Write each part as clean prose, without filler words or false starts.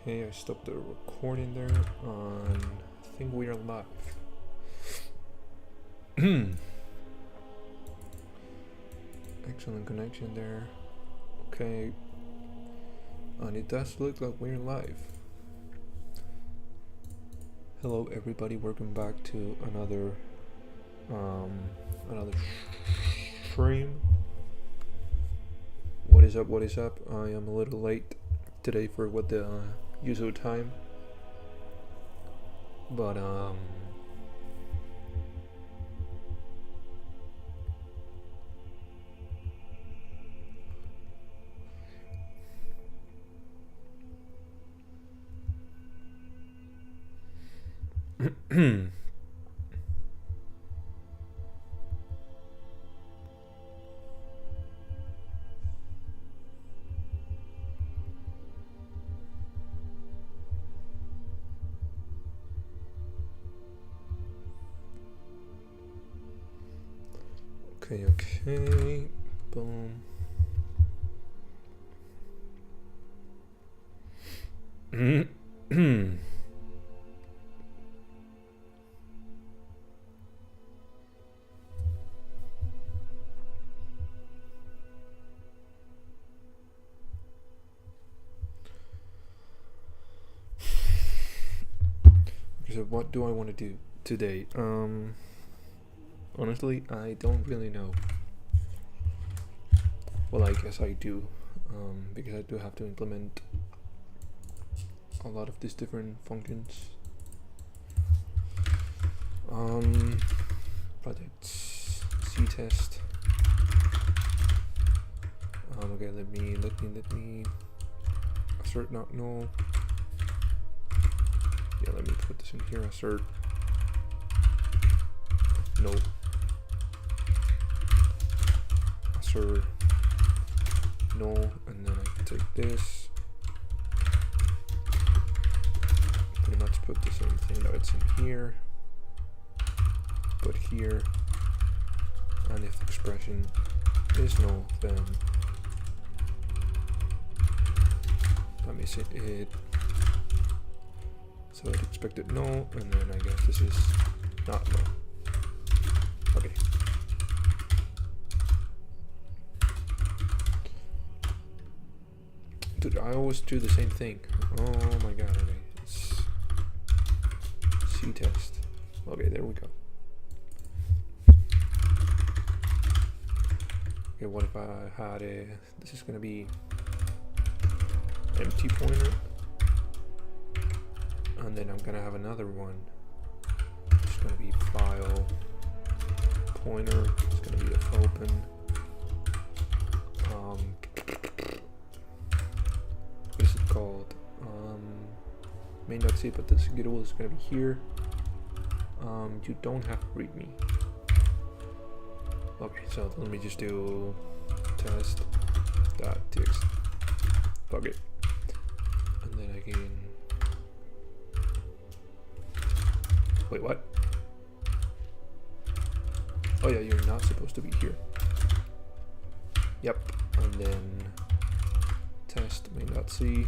Okay, I stopped the recording there on, I think we are live. Excellent connection there. Okay, and it does look like we're live. Hello everybody, welcome back to another stream. What is up, I am a little late today for what the usual time, but okay, boom. So what do I want to do today? Honestly, I don't really know. Well, I guess I do, because I do have to implement a lot of these different functions. Projects, CTest. Okay, let me assert not null. Yeah, let me put this in here. Assert no. Assert no, and then I can take this. Pretty much put the same thing that it's in here. Put here, and if the expression is null, then let me set it. So I'd expected null, and then I guess this is not null. Okay. Dude, I always do the same thing. Oh my god, okay. It's CTest. Okay, there we go. Okay, what if I had this is gonna be empty pointer. And then I'm gonna have another one. It's gonna be file pointer. It's gonna be if open. What is it called? Main.c, but the executable is gonna be here. You don't have readme. Okay, so let me just do test.txt. Fuck it. And then I can. Wait, what? Oh yeah, you're not supposed to be here. Yep. And then test main.c,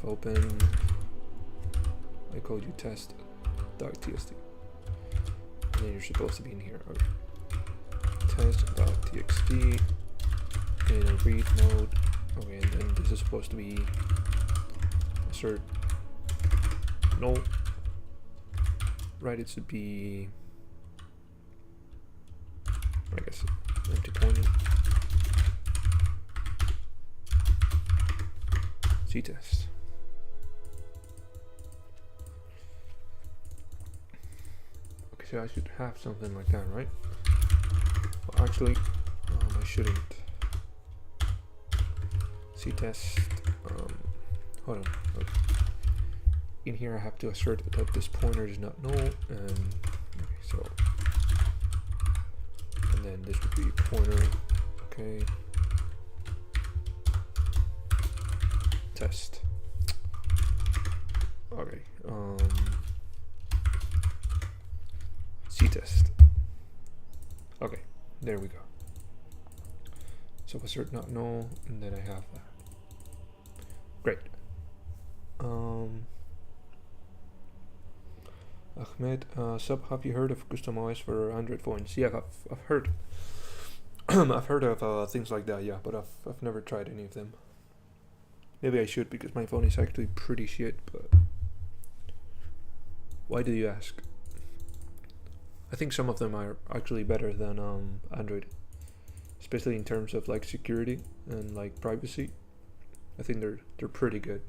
fopen. I called you test.txt. And then you're supposed to be in here. Okay. Test.txt in a read mode. Okay, and then this is supposed to be assert null. Right, it should be, I guess, empty pointer. CTest. Okay, so I should have something like that, right? Well, actually, I shouldn't. CTest. Hold on. Okay. In here I have to assert that this pointer is not null, and okay, so, and then this would be pointer. Okay, test. Okay, CTest. Okay, there we go. So assert not null, and then I have that. Great. Ahmed, Sub, have you heard of custom OS for Android phones? Yeah, I've heard. I've heard of things like that, yeah, but I've never tried any of them. Maybe I should, because my phone is actually pretty shit, but why do you ask? I think some of them are actually better than Android, especially in terms of like security and like privacy. I think they're pretty good.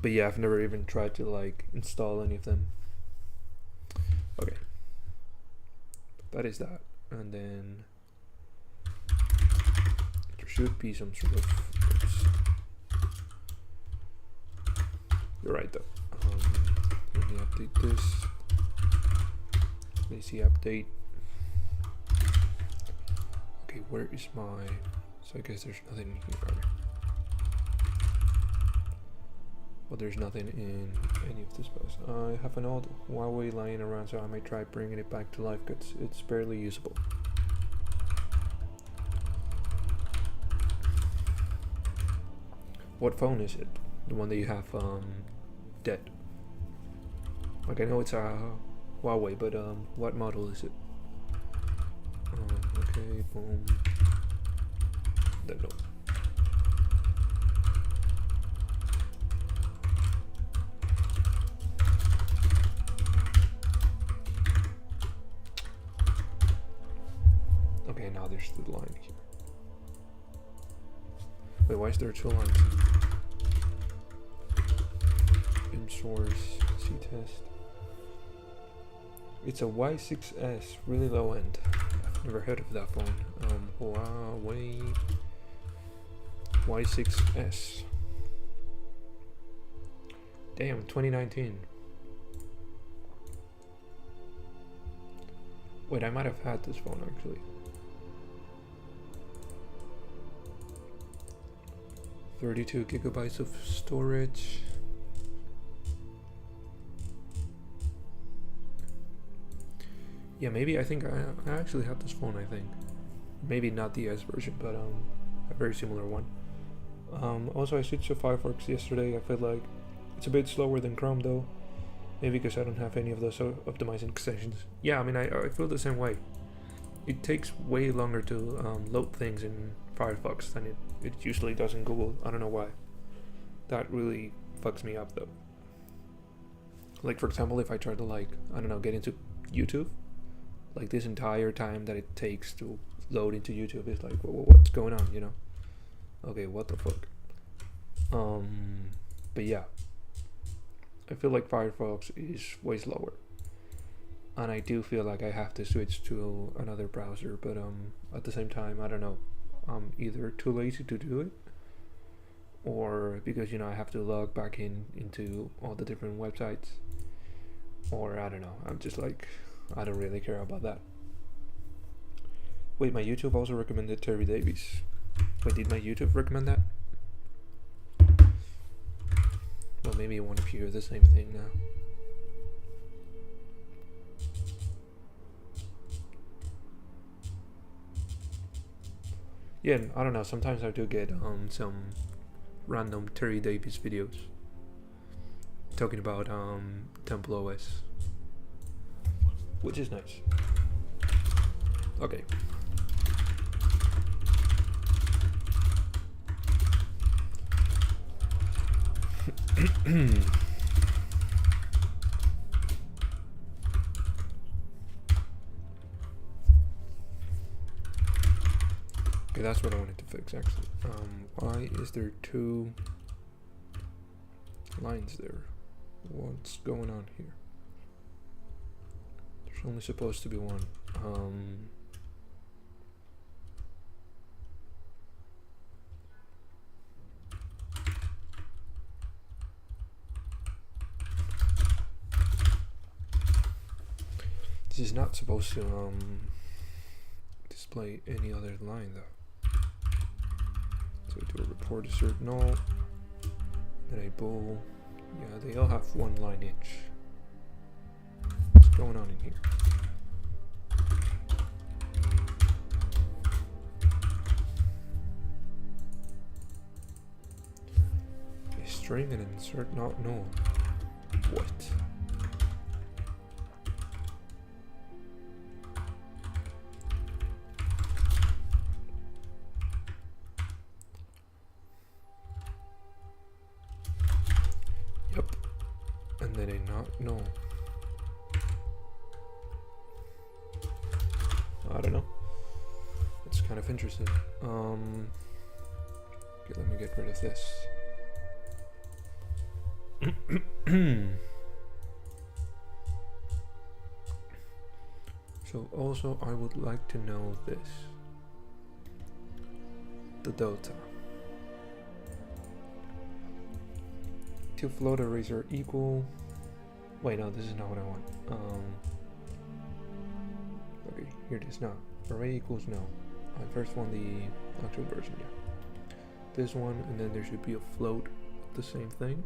But yeah, I've never even tried to like install any of them. Okay, that is that, and then there should be some sort of. Oops. You're right though. Let me update this. Lazy update. Okay, where is my? So I guess there's nothing here. Well, there's nothing in any of this post. I have an old Huawei lying around, so I might try bringing it back to life because it's barely usable. What phone is it? The one that you have dead? Like, I know it's a Huawei, but what model is it? Okay, boom. Then no. Okay, now there's the line here. Wait, why is there two lines? Im source, CTest. It's a Y6S, really low end. I've never heard of that phone. Huawei Y6S. Damn, 2019. Wait, I might have had this phone actually. 32 gigabytes of storage. Yeah, maybe I think I actually have this phone, I think. Maybe not the S version, but a very similar one. Also, I switched to Firefox yesterday. I feel like it's a bit slower than Chrome though. Maybe because I don't have any of those optimizing extensions. Yeah, I mean, I feel the same way. It takes way longer to load things in Firefox than it usually does in Google. I don't know why. That really fucks me up though. Like, for example, if I try to like, I don't know, get into YouTube, like this entire time that it takes to load into YouTube is like, what's going on, you know? Okay, what the fuck? But yeah, I feel like Firefox is way slower, and I do feel like I have to switch to another browser, but at the same time, I don't know, I'm either too lazy to do it, or because, you know, I have to log back into all the different websites, or I don't know, I'm just like, I don't really care about that. Wait, my YouTube also recommended Terry Davies. Wait, did my YouTube recommend that? Well, maybe one of you are the same thing now. Yeah, I don't know, sometimes I do get some random Terry Davies videos talking about Temple OS, which is nice. Okay. Okay, that's what I wanted to fix actually. Why is there two lines there? What's going on here? There's only supposed to be one. This is not supposed to display any other line though. So we do a report assert null, then a bool. Yeah, they all have one line each. What's going on in here? string and insert not known. What? Yep. And then a not known. I don't know. It's kind of interesting. Okay, let me get rid of this. So also I would like to know this. The delta. Two float arrays are equal. Wait, no, this is not what I want. Okay, here it is now. Array equals no. I first want the actual version, yeah. This one, and then there should be a float of the same thing.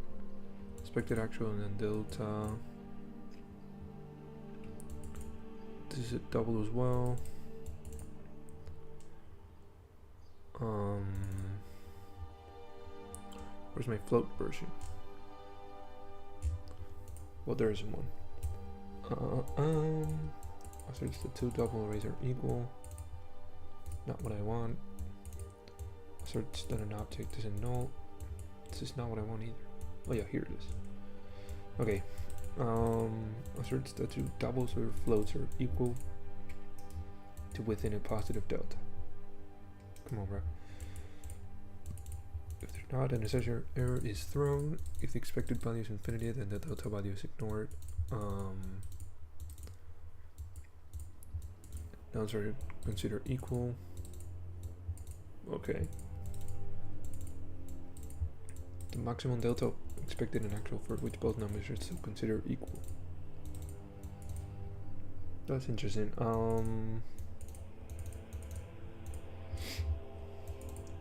Expected actual, and then delta. This is a double as well. Where's my float version? Well, there isn't one. So it's the two double arrays are equal. Not what I want. Search done an object is a null. This is not what I want either. Oh yeah, here it is. Okay. Asserts that two doubles or floats are equal to within a positive delta. Come on, bro. If they're not, then the assessor error is thrown. If the expected value is infinity, then the delta value is ignored. Nouns are considered equal. Okay. The maximum delta expected and actual for which both numbers are still considered equal. That's interesting.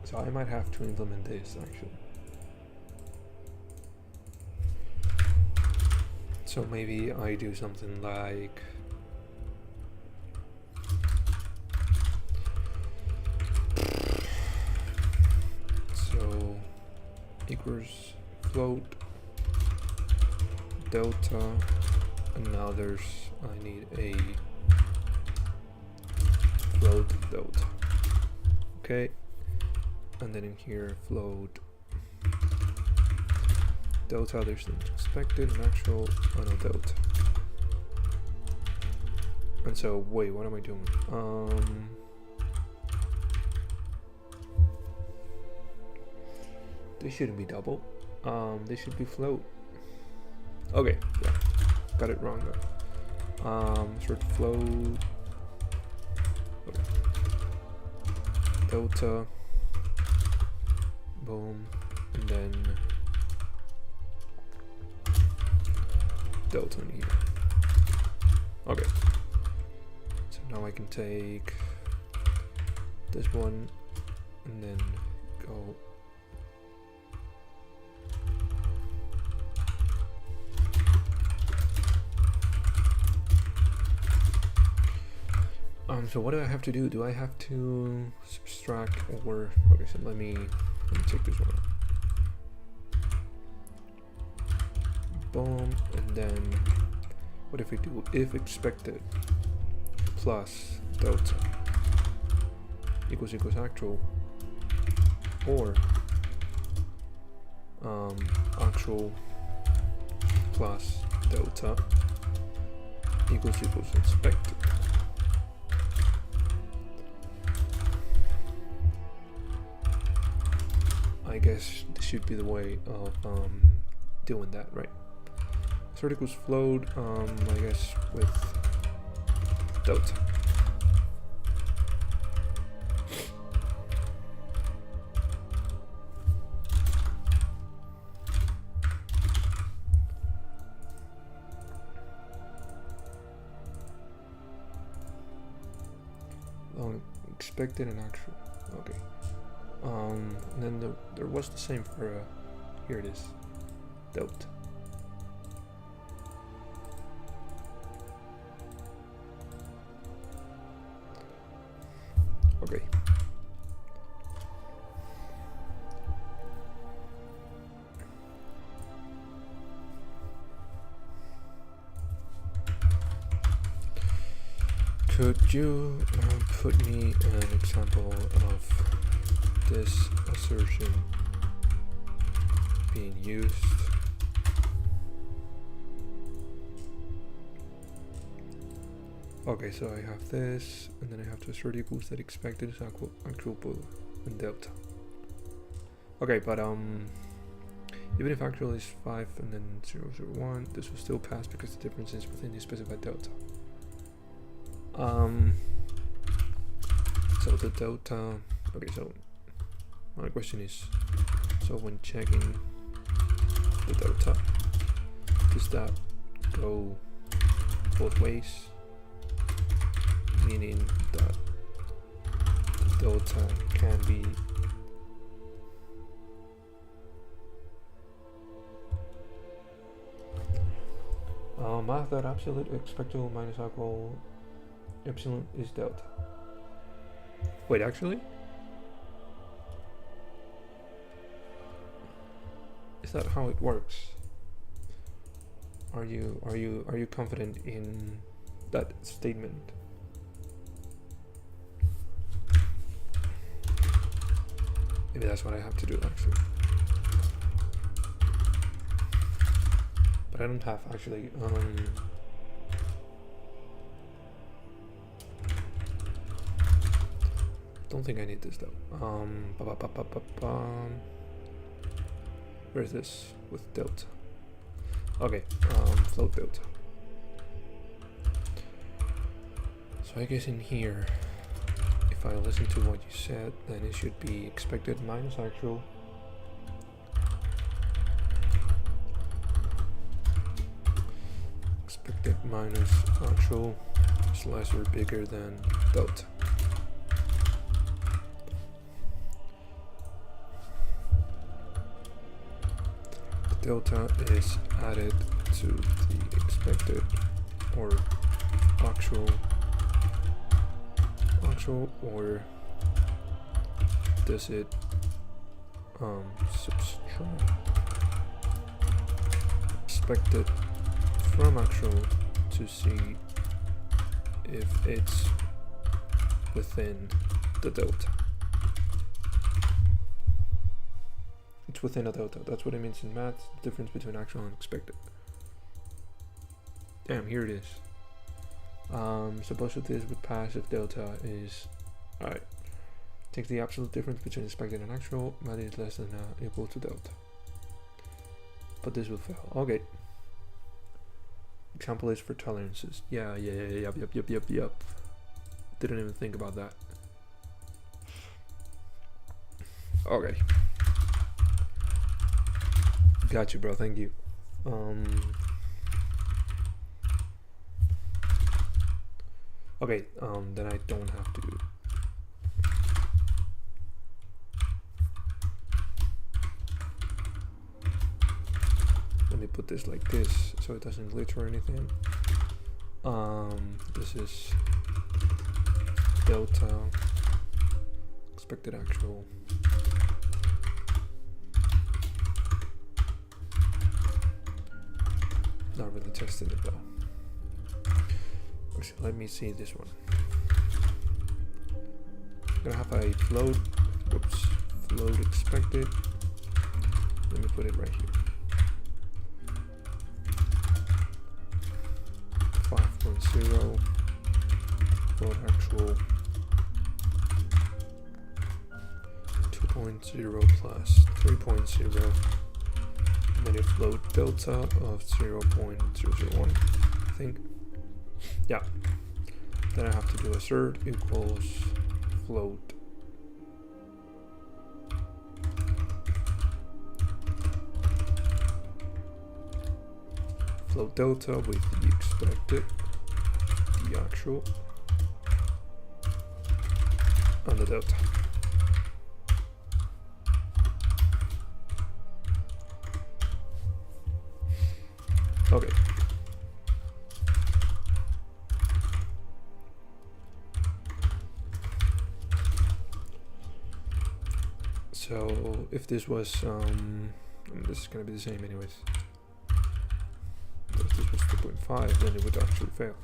So I might have to implement this actually. So maybe I do something like equals float delta, and now I need a float delta. Okay, and then in here float delta, there's the expected and actual, no delta. And so wait, what am I doing? They shouldn't be double. They should be float. Okay, yeah, got it wrong though. Sort of float. Okay. Delta. Boom, and then delta in here. Okay. So now I can take this one and then go. So what do I have to do? Do I have to subtract or okay? So let me take this one. Boom, and then what if we do if expected plus delta equals actual, or actual plus delta equals expected. I guess this should be the way of doing that, right? Sort equals float, I guess with delta. Expected and actual. Okay. And then there was the same for here it is, delta. Okay. Could you put me an example of this assertion being used? Okay, so I have this, and then I have to assert equals that expected is actual bool and delta. Okay, but even if actual is 5 and then 0, 0, 1, this will still pass because the difference is within the specified delta. So the delta, okay, so my question is, so when checking the delta, does that go both ways? Meaning that the delta can be math that absolute expected minus equal epsilon is delta. Wait, actually? Is that how it works? Are you confident in that statement? Maybe that's what I have to do actually. But I don't have actually don't think I need this though. Where's this with delta? Okay, float delta. So I guess in here, if I listen to what you said, then it should be expected minus actual. Expected minus actual is less or bigger than delta. The delta is added to the expected or actual, or does it subtract expected from actual to see if it's within the delta? It's within a delta. That's what it means in math, the difference between actual and expected. Damn, here it is. Suppose that this would pass if delta is, alright, takes the absolute difference between expected and actual, but is less than equal to delta. But this will fail. Okay. Example is for tolerances. Yep. Didn't even think about that. Okay. Got you, bro. Thank you. Okay, then I don't have to. Let me put this like this so it doesn't glitch or anything. This is delta expected actual. Not really testing it though. Actually, let me see this one. I'm gonna have a float. Whoops, float expected. Let me put it right here. 5.0 float actual 2.0 plus 3.0. And then a float delta of 0.001, I think. Yeah. Then I have to do assert equals float delta with the expected, the actual, and the delta. Okay. So if this was, this is gonna be the same anyways. If this was 2.5, then it would actually fail.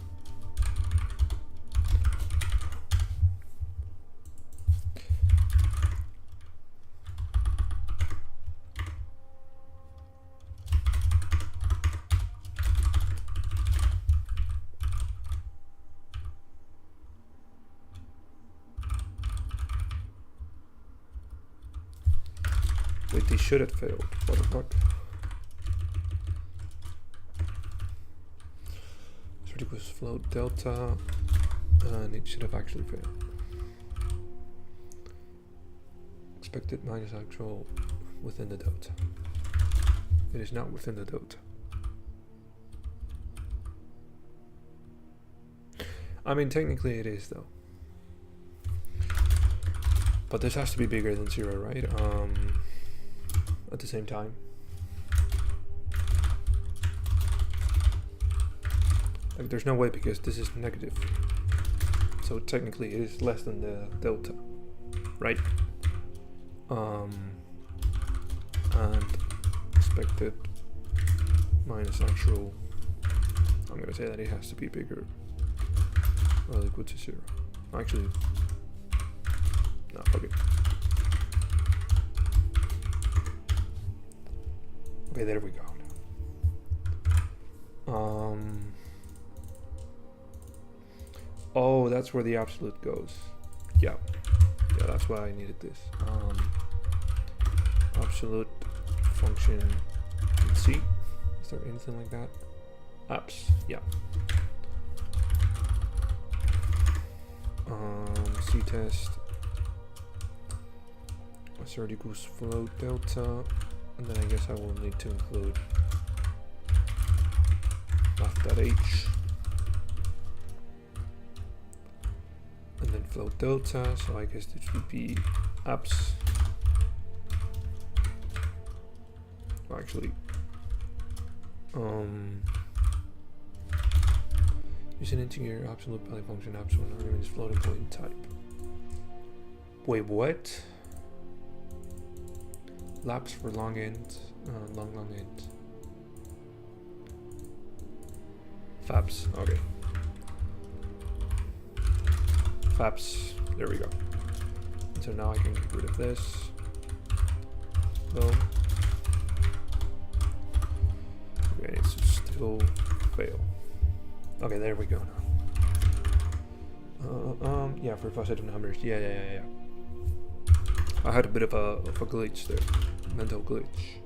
Wait, they should have failed. What the fuck? So it was float delta, and it should have actually failed. Expected minus actual within the delta. It is not within the delta. I mean, technically it is though. But this has to be bigger than 0, right? At the same time. Like, there's no way, because this is negative. So technically it is less than the delta, right? And expected minus actual, I'm gonna say that it has to be bigger or equal to 0. Actually, no, fuck it. Okay, there we go. Oh, that's where the absolute goes. Yeah, that's why I needed this. Absolute function in C. Is there anything like that? Apps, yeah. CTest. Assert equals float delta, and then I guess I will need to include math.h, and then float delta. So I guess this would be apps. Well, actually, use an integer absolute value function absolute argument is floating point type. Wait, what? Laps for long int, long int. Fabs, okay. Fabs, there we go. And so now I can get rid of this. Boom. Okay, it's still fail. Okay, there we go now. Yeah, for positive numbers. Yeah. I had a bit of a glitch there. Mental glitch.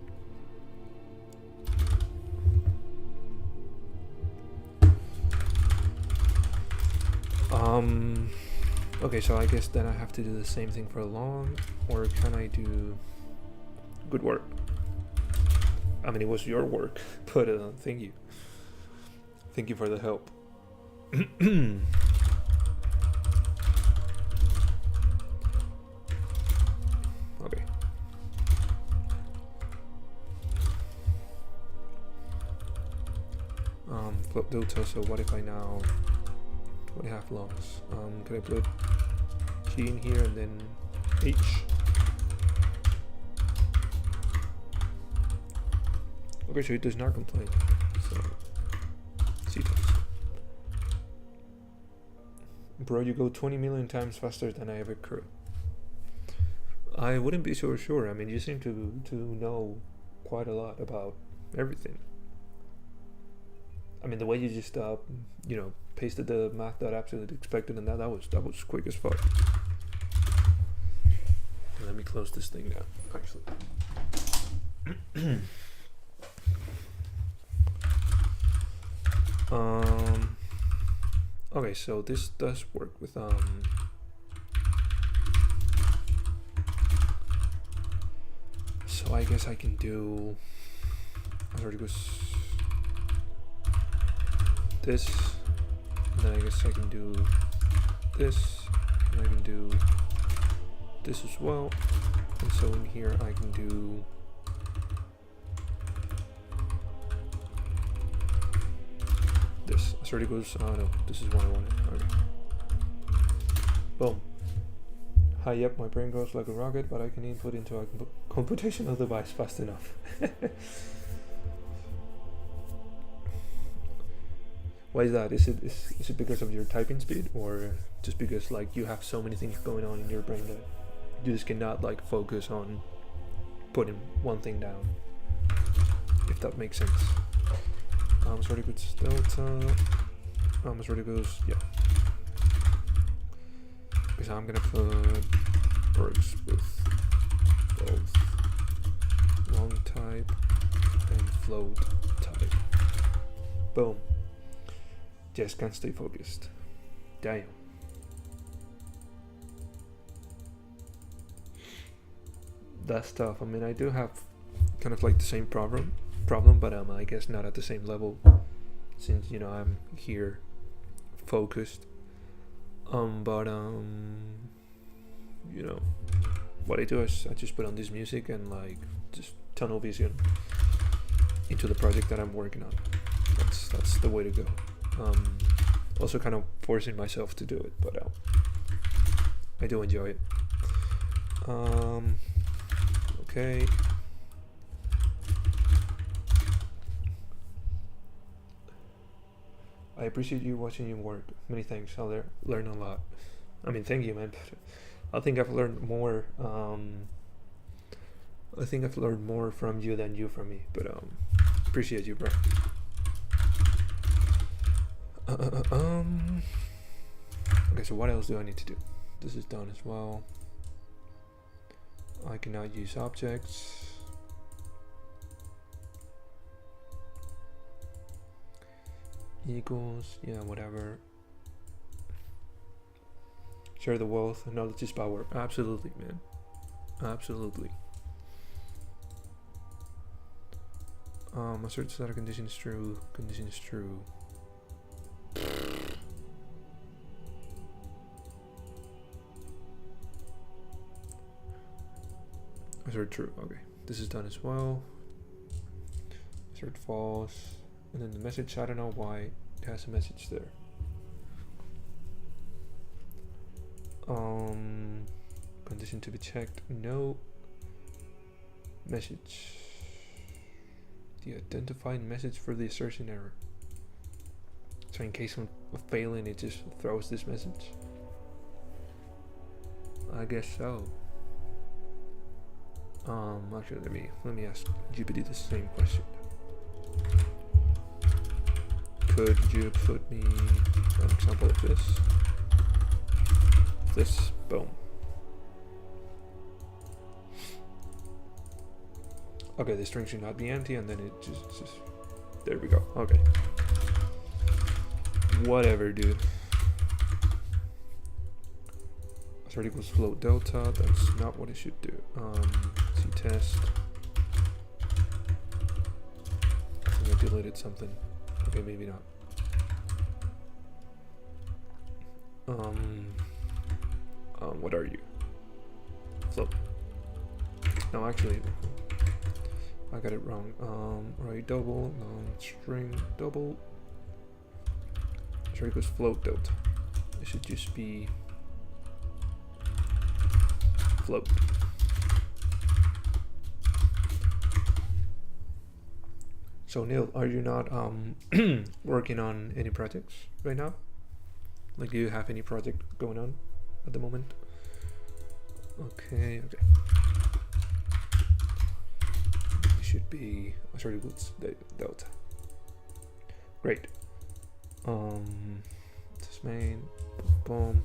Okay, so I guess then I have to do the same thing for long, or can I do good work? I mean, it was your work, but thank you. Thank you for the help. Okay. Float delta, so what if I now 20½ longs? Can I put G in here and then H? Okay, so it does not complain. So CTest. Bro, you go 20 million times faster than I ever could. I wouldn't be so sure. I mean, you seem to know quite a lot about everything. I mean, the way you just you know, pasted the math.absolute expected and that was quick as fuck. Let me close this thing down, actually. Okay, so this does work with so I guess I can do, I already was this, and then I guess I can do this, and I can do this as well, and so in here I can do this. This already goes, oh no, this is what I wanted. Okay. Boom. Hi, yep, my brain goes like a rocket, but I can input into a computational device fast enough. Why is that? Is it because of your typing speed, or just because like you have so many things going on in your brain that you just cannot like focus on putting one thing down? If that makes sense. Sorry, good delta. Sorry, goes, yeah. Because I'm gonna put works with both float type. Boom. Just can't stay focused. Damn. That's tough. I mean, I do have kind of like the same problem, but I guess not at the same level, since I'm here focused. What I do is I just put on this music and like just tunnel vision into the project that I'm working on. That's the way to go. Also kind of forcing myself to do it, but I do enjoy it. Okay. I appreciate you watching your work. Many thanks. I'll learn a lot. I mean, thank you, man. I think I've learned more. I think I've learned more from you than you from me. But appreciate you, bro. Okay, so what else do I need to do? This is done as well. I cannot use objects. Equals, yeah, whatever. Share the wealth, knowledge is power. Absolutely, man. Absolutely. Assert that a condition is true. Condition is true. Assert true. Okay, this is done as well. Assert false. And then the message, I don't know why it has a message there. Condition to be checked, no. Message. The identified message for the assertion error. So in case of failing, it just throws this message. I guess so. Actually, let me ask GPT the same question. Could you put me an example of this? This, boom. Okay, the string should not be empty, and then it just there we go. Okay. Whatever, dude. Assert equals float delta. That's not what it should do. CTest. I think I deleted something. Okay, maybe not. What are you? Float. No, actually, I got it wrong. Right, double, string, double. Sorry, it goes float delta. It should just be float. So Neil, are you not working on any projects right now? Like, do you have any project going on at the moment? Okay. It should be sorry, what's the delta? Great. This main, boom.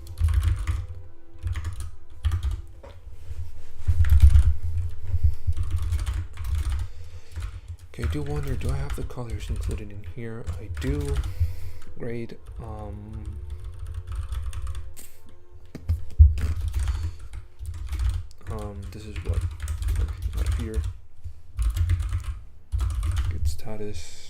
Okay, I do wonder, do I have the colors included in here? I do. Great. This is what? Okay, out of here. Get status.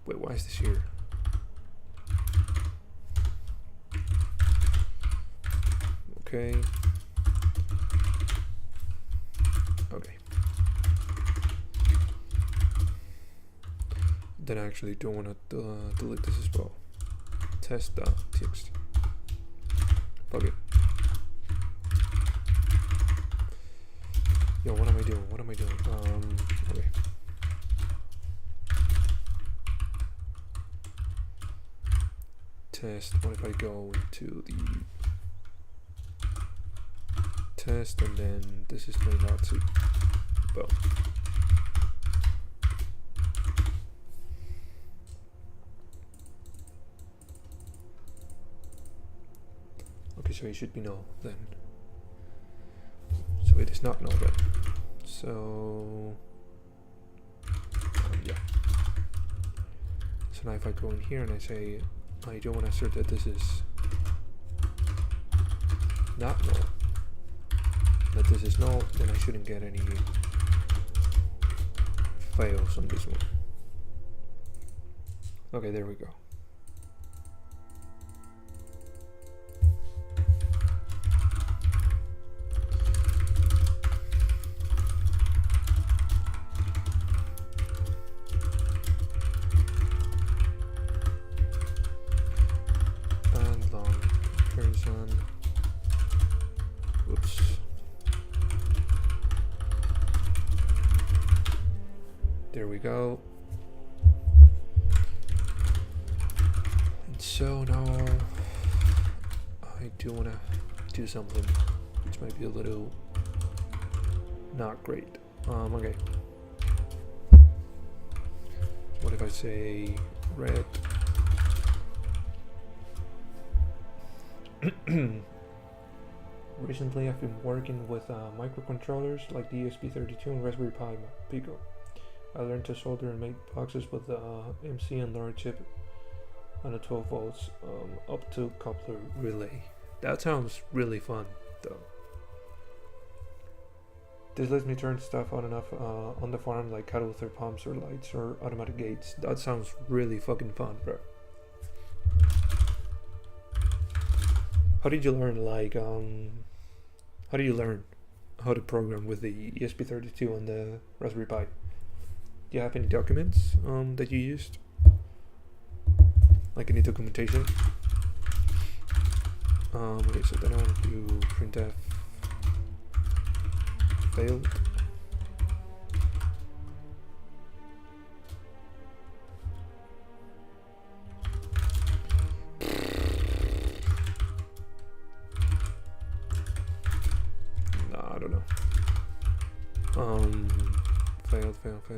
Wait, why is this here? Okay. Okay. Then I actually don't want to delete this as well. Test.txt. Fuck it. Yo, what am I doing? Okay. Test. What if I go into the test and then this is main out to boom. so it should be null then. So it is not null then. So yeah. So now if I go in here and I say I don't want to assert that this is not null, that this is null, then I shouldn't get any fails on this one. Okay, there we go. And long comparison. Whoops. There we go. And so now I do want to do something which might be a little not great. Okay. So what if I say red? Recently I've been working with microcontrollers like the ESP32 and Raspberry Pi Pico. I learned to solder and make boxes with the MC and LAR chip on a 12 volts up to coupler relay. That sounds really fun though. This lets me turn stuff on and off on the farm, like cattle with their pumps or lights or automatic gates. That sounds really fucking fun, bro. How did you learn, like, how do you learn how to program with the ESP32 and the Raspberry Pi? Do you have any documents that you used? Like any documentation? Okay, so then I want to do printf failed. Nah, I don't know. Failed. Okay.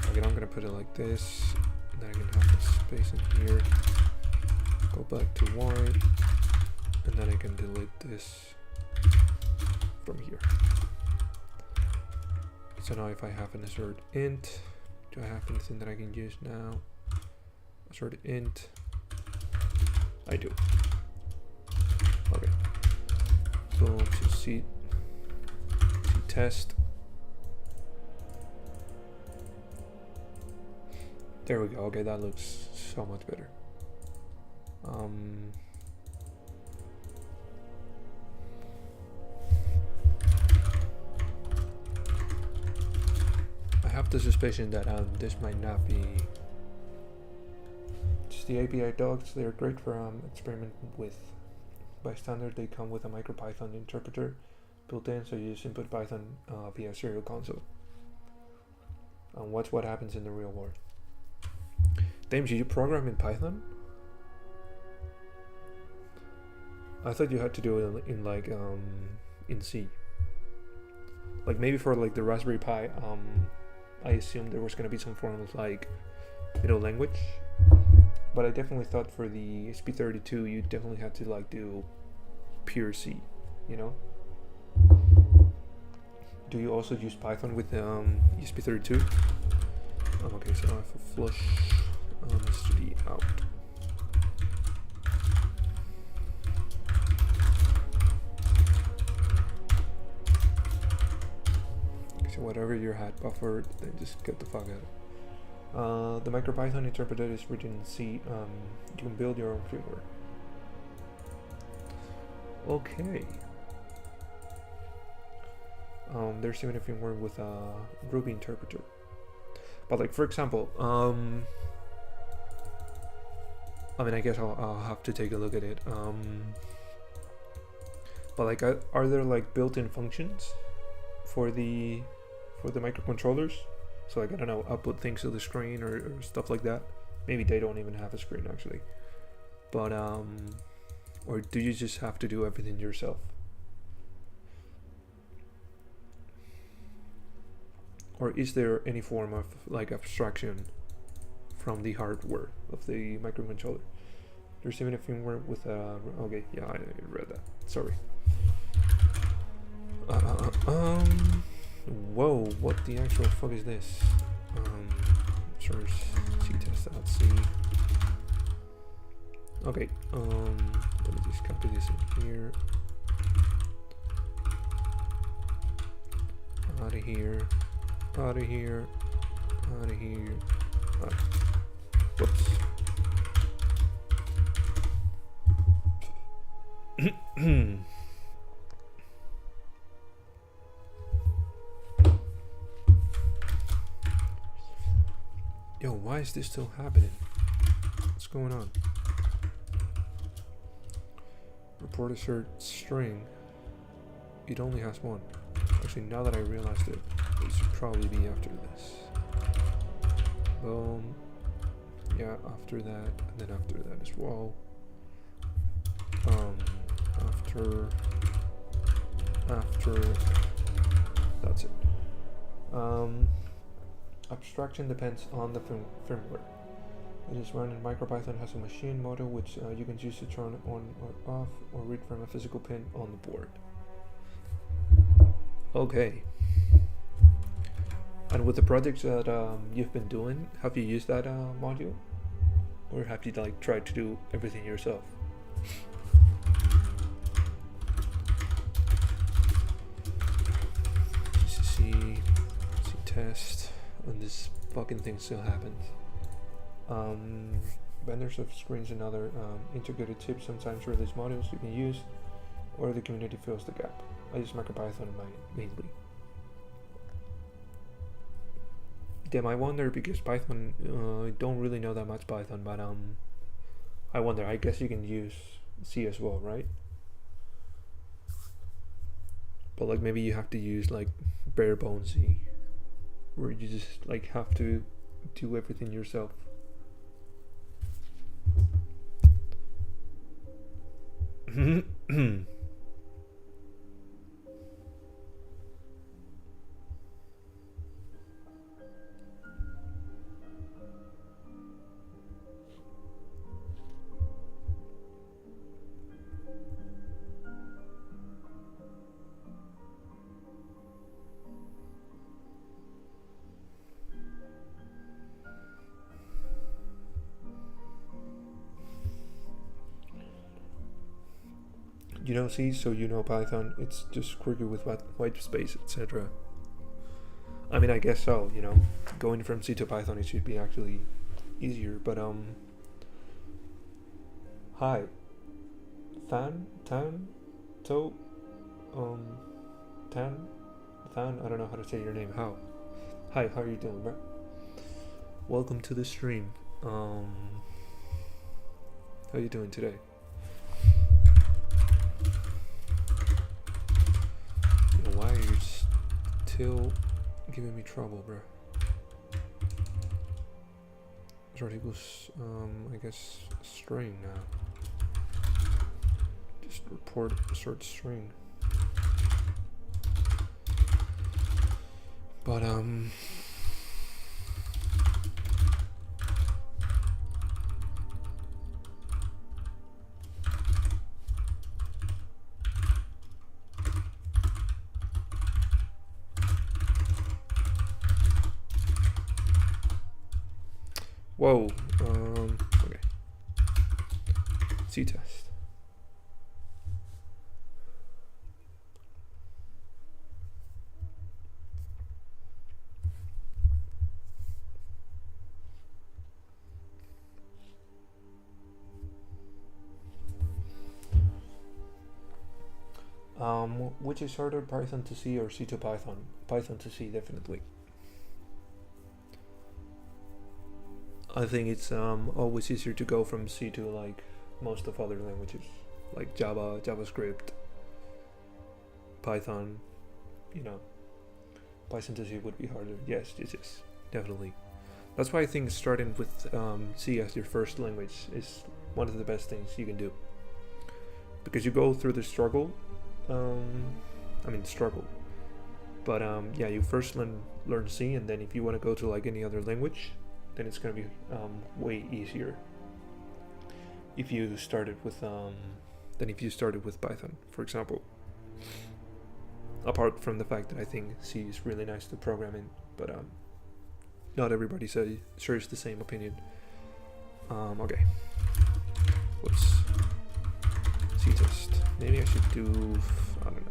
Okay, I'm gonna put it like this. And then I can have the space in here. Go back to wide, and then I can delete this from here. So now if I have an assert int, do I have anything that I can use now? Assert int. I do. Okay. Boom. So CTest. There we go. Okay, that looks so much better. I have the suspicion that this might not be just the API docs. They're great for experimenting with. By standard, they come with a MicroPython interpreter built in, so you just input Python via serial console. And watch what happens in the real world. Damn, did you program in Python? I thought you had to do it in like in C. Like maybe for like the Raspberry Pi, I assumed there was gonna be some form of like, you know, language. But I definitely thought for the ESP32 you definitely had to like do pure C, you know? Do you also use Python with ESP32? Okay, so I have a flush std out. So whatever your hat buffered, then just get the fuck out. The MicroPython interpreter is written in C. You can build your own firmware. Okay. There's even a firmware with a Ruby interpreter. But like, for example, I mean, I guess I'll have to take a look at it. But like, are there like built-in functions for the microcontrollers? So like, I don't know, output things to the screen or stuff like that. Maybe they don't even have a screen actually. But or do you just have to do everything yourself? Or is there any form of like abstraction from the hardware of the microcontroller? There's even a firmware with okay, yeah, I read that. Sorry. Whoa, what the actual fuck is this? Source CTest.c. Okay, let me just copy this in here. Out of here. Out of here. Out of here. Whoops. Yo, why is this still happening? What's going on? Report assert string. It only has one. Actually, now that I realized it, it should probably be after this. Boom. Yeah, after that, and then after that as well. After that's it. Abstraction depends on the firmware. It is run in MicroPython, has a machine model which you can choose to turn on or off or read from a physical pin on the board. Okay. And with the projects that you've been doing, have you used that module? Or have you like tried to do everything yourself? CTest, and this fucking thing still happens. Vendors of screens and other integrated tips sometimes release modules you can use, or the community fills the gap. I use MicroPython mainly. Damn, I wonder, because Python, I don't really know that much Python, but I wonder, I guess you can use C as well, right? But like maybe you have to use like bare bones C, where you just like have to do everything yourself. You know C, so you know Python. It's just quirky with white space, etc. I mean, I guess so, you know. Going from C to Python, it should be actually easier, but hi. Tan, I don't know how to say your name. Hi, how are you doing, bro? Welcome to the stream. How you doing today? Why are you still giving me trouble, bro? Sort equals, I guess, string now. Just report sort string. But whoa, okay. CTest. Which is harder, Python to C or C to Python? Python to C, definitely. I think it's always easier to go from C to like most of other languages, like Java, JavaScript, Python. You know, Python to C would be harder. Yes, definitely. That's why I think starting with C as your first language is one of the best things you can do, because you go through the struggle. But yeah, you first learn C, and then if you want to go to like any other language, then it's gonna be way easier. if you started with than if you started with Python, for example. Apart from the fact that I think C is really nice to program in, but not everybody shares the same opinion. Okay. Whoops. CTest. Maybe I should do, I don't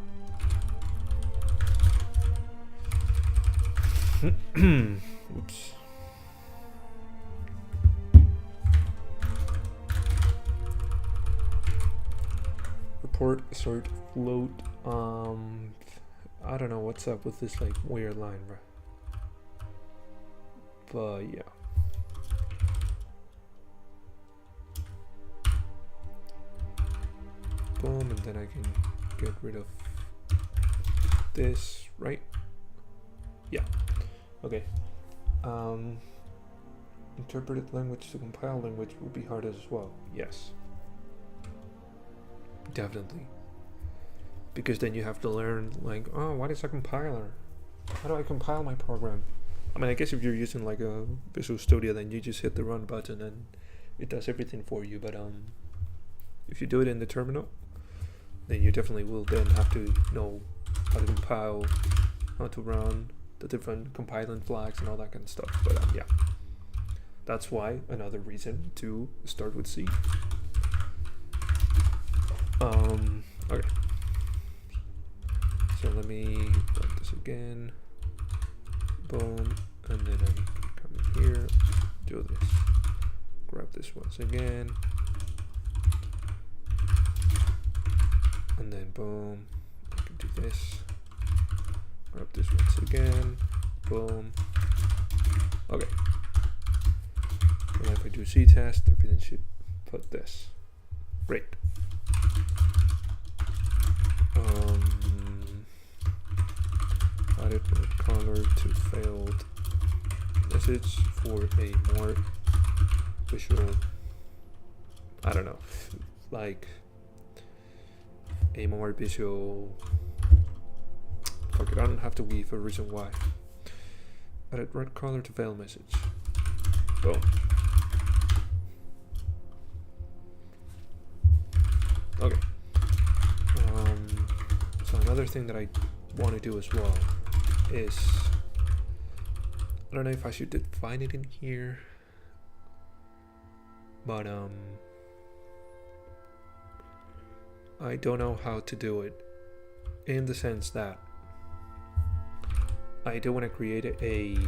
know. Oops. Report assert float. I don't know what's up with this like weird line, bro. But yeah. Boom, and then I can get rid of this, right? Yeah. Okay. Interpreted language to compile language will be hard as well. Yes. Definitely. Because then you have to learn like, oh, what is a compiler? How do I compile my program? I mean, I guess if you're using like a Visual Studio, then you just hit the run button and it does everything for you. But if you do it in the terminal, then you definitely will then have to know how to compile, how to run, the different compiling flags and all that kind of stuff. But yeah, that's why another reason to start with C. Okay. So let me run this again. Boom, and then I come in here, do this. Grab this once again. And then boom, I can do this. Grab this once again. Boom. Okay. And if I do CTest, everything should put this. Great. Added color to failed message for a more visual, I don't know, like a more visual, fuck it, I don't have to weave a reason why. Added red color to failed message. Boom. Okay. So another thing that I want to do as well is, I don't know if I should define it in here, but I don't know how to do it, in the sense that I do want to create a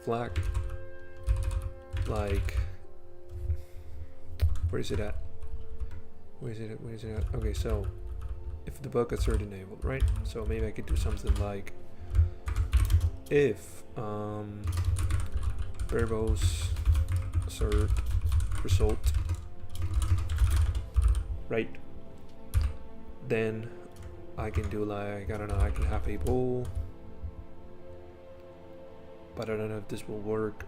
flag, like, where is it at? Where is it at? Okay, so if the bug assert enabled, right? So maybe I could do something like if verbose assert result, right? Then I can do like, I don't know, I can have a bool, but I don't know if this will work.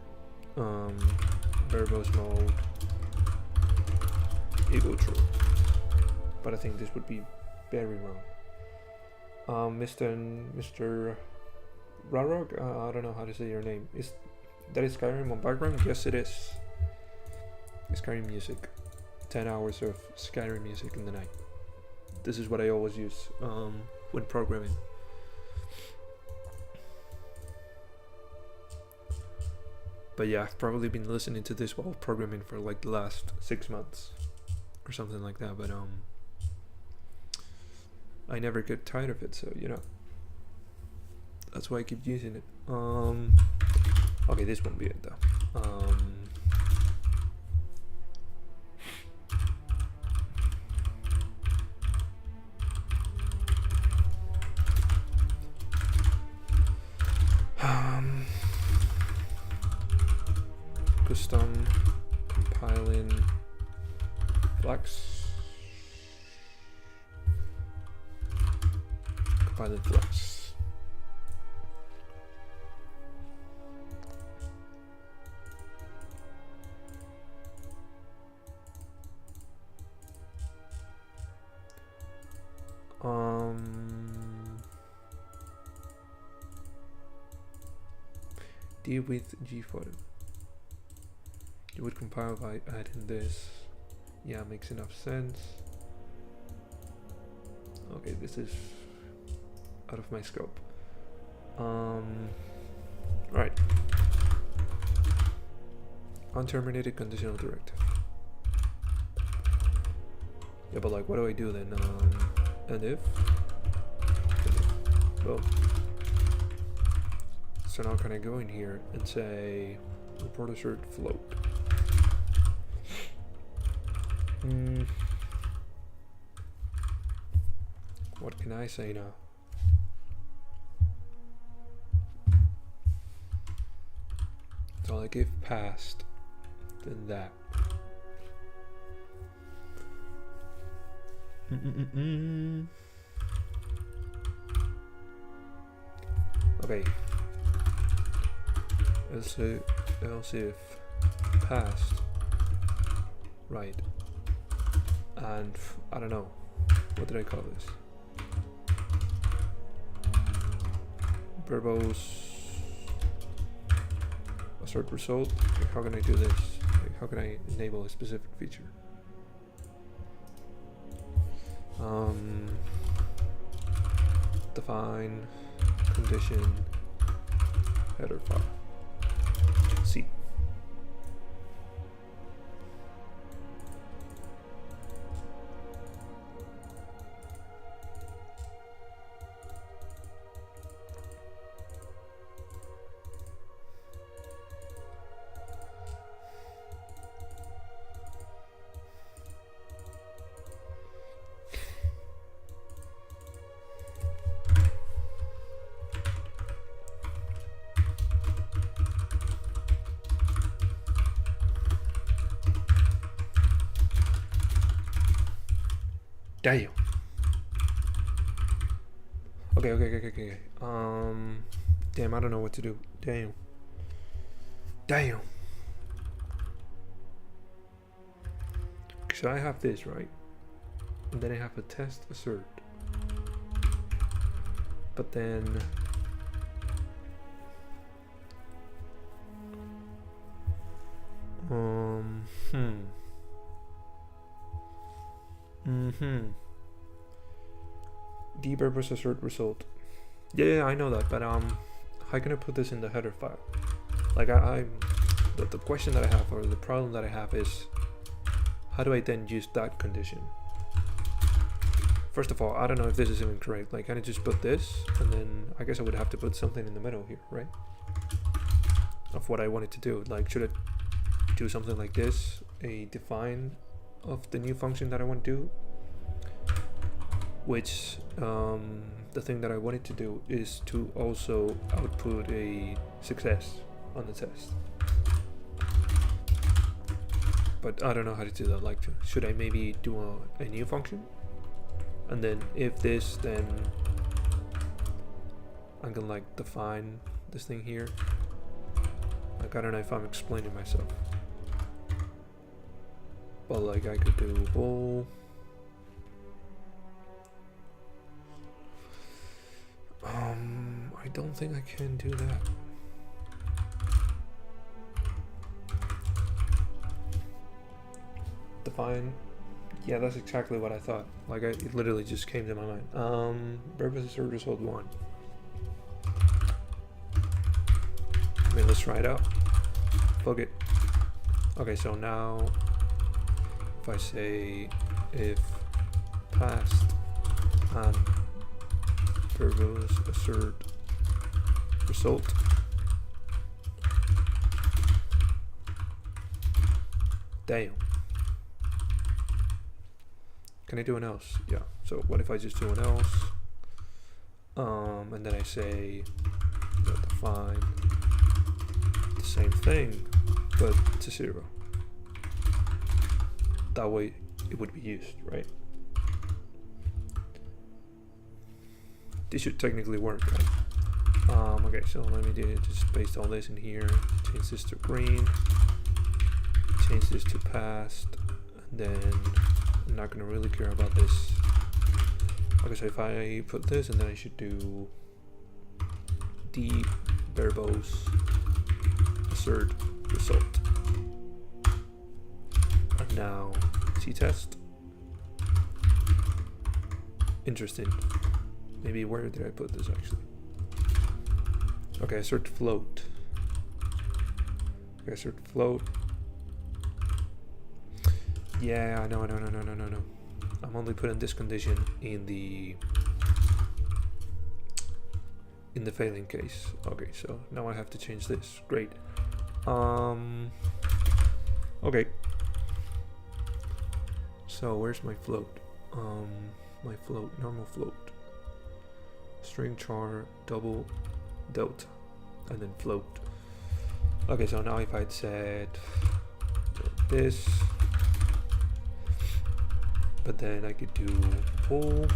Verbose mode equal true, but I think this would be very wrong. Mr. Rarok, I don't know how to say your name. Is that is Skyrim on background? Yes, it is. Skyrim music. 10 hours of Skyrim music in the night. This is what I always use when programming. But yeah, I've probably been listening to this while programming for like the last 6 months or something like that, but I never get tired of it, so you know, that's why I keep using it. Okay, this won't be it though. Custom compiling flex. Compiling flex. Deal with G photo. You would compile by adding this. Yeah, makes enough sense. Okay, this is out of my scope. Right. Unterminated conditional directive. Yeah, but like, what do I do then? And if? Well, so now can I go in here and say report assert float? What can I say now? So like if passed, then that. Okay. Else if passed, right? And I don't know, what did I call this? Verbose assert result. Like, how can I do this? Like, how can I enable a specific feature? Define condition header file. C. Damn. Okay. Damn, I don't know what to do. Damn. So I have this, right? And then I have a test assert. But then debug assert result. Yeah, I know that, but how can I put this in the header file? Like the question that I have, or the problem that I have, is how do I then use that condition? First of all, I don't know if this is even correct. Like, can I just put this, and then I guess I would have to put something in the middle here, right? Of what I wanted to do. Like, should I do something like this, a define of the new function that I want to do, which the thing that I wanted to do is to also output a success on the test. But I don't know how to do that. Like, should I maybe do a new function? And then if this, then I can like define this thing here. Like, I don't know if I'm explaining myself. But like, I could do bool. I don't think I can do that. Define. Yeah, that's exactly what I thought. Like, it literally just came to my mind. Verbose assert result 1. I mean, let's try it out. Fuck it. Okay, so now if I say if passed and verbose assert result, damn. Can I do an else? Yeah. So what if I just do an else? And then I say define the same thing, but to 0. That way it would be used, right? This should technically work, right? Okay, so let me just paste all this in here, change this to green, change this to passed, and then I'm not gonna really care about this. Okay, so if I put this, and then I should do verbose assert result. Now CTest. Interesting. Maybe where did I put this actually? Okay, assert float. Okay, assert float. Yeah, no. I'm only putting this condition in the failing case. Okay, so now I have to change this. Great. Okay. So where's my float? My float, normal float. String char double delta and then float. Okay, so now if I'd said this, but then I could do pull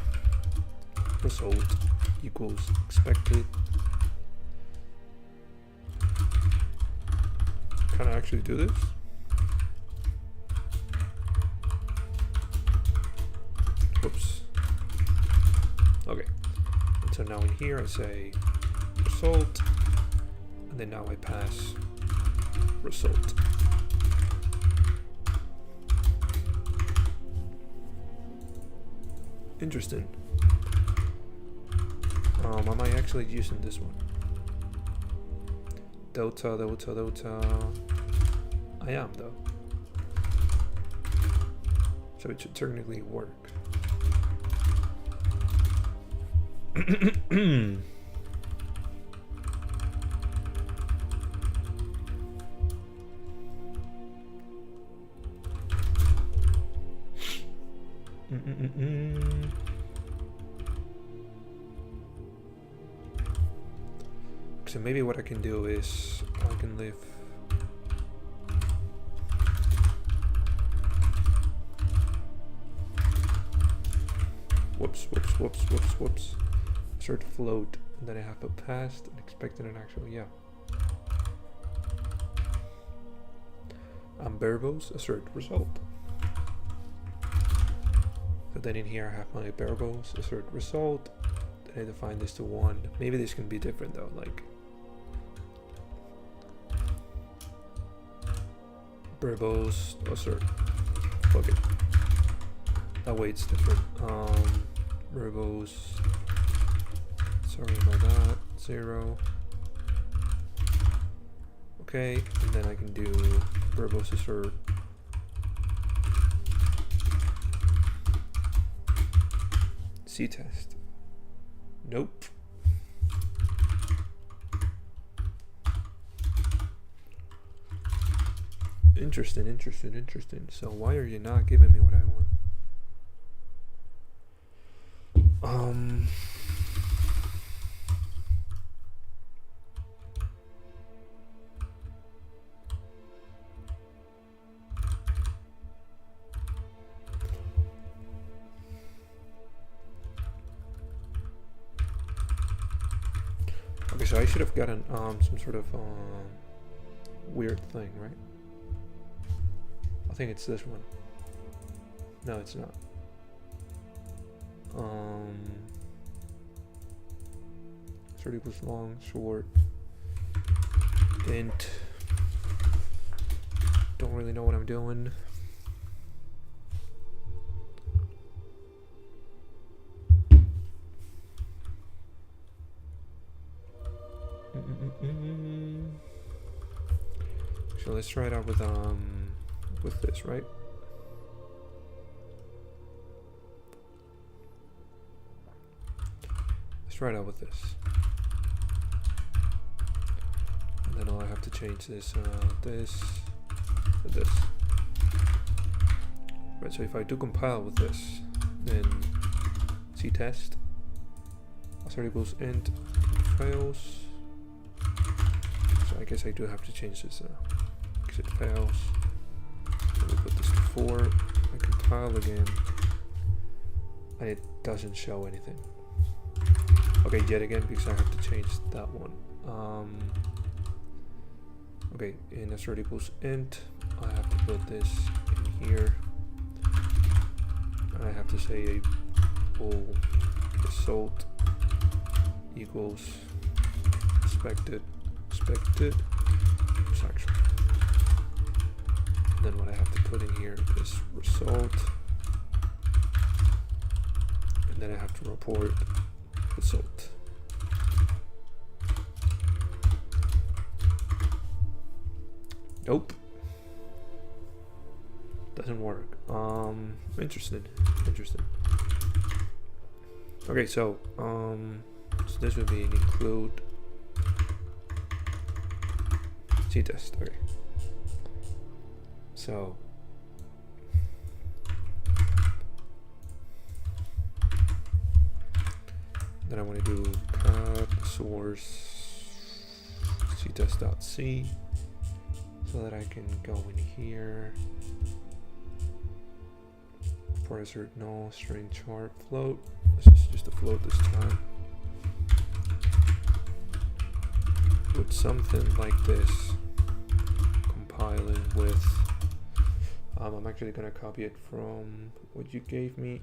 result equals expected. Can I actually do this? Whoops. Okay. And so now in here I say result, and then now I pass result. Interesting. Am I actually using this one? Delta. I am though. So it should technically work. So maybe what I can do is I can leave whoops. Assert float, and then I have a past and expected and actual, yeah. Variables assert result. So then in here I have my variables assert result. Then I define this to 1. Maybe this can be different though, like variables assert. Okay. That way it's different. Variables. Sorry about that. 0. Okay, and then I can do variables assert CTest. Nope. Interesting. So why are you not giving me what I want? Okay, so I should have gotten some sort of weird thing, right? I think it's this one. No, it's not. Sort equals long, short, int. Don't really know what I'm doing. So let's try it out with this, right? Let's try it out with this. And then I'll have to change this, this, and this. Right, so if I do compile with this, then CTest, assert equals int, fails. So I guess I do have to change this because it fails. Let me put this to 4. I compile again, and it doesn't show anything. Okay, yet again because I have to change that one. Okay, in assert equals int, I have to put this in here. And I have to say a pull result equals expected. Oops, actually. And then what I have to put in here is result. And then I have to report result. Nope. Doesn't work. Interesting. Okay, so this would be an include CTest. Okay. So then I want to do cat source ctest.c so that I can go in here. For assert null string chart float. This is just a float this time. With something like this. Compiling with. I'm actually gonna copy it from what you gave me.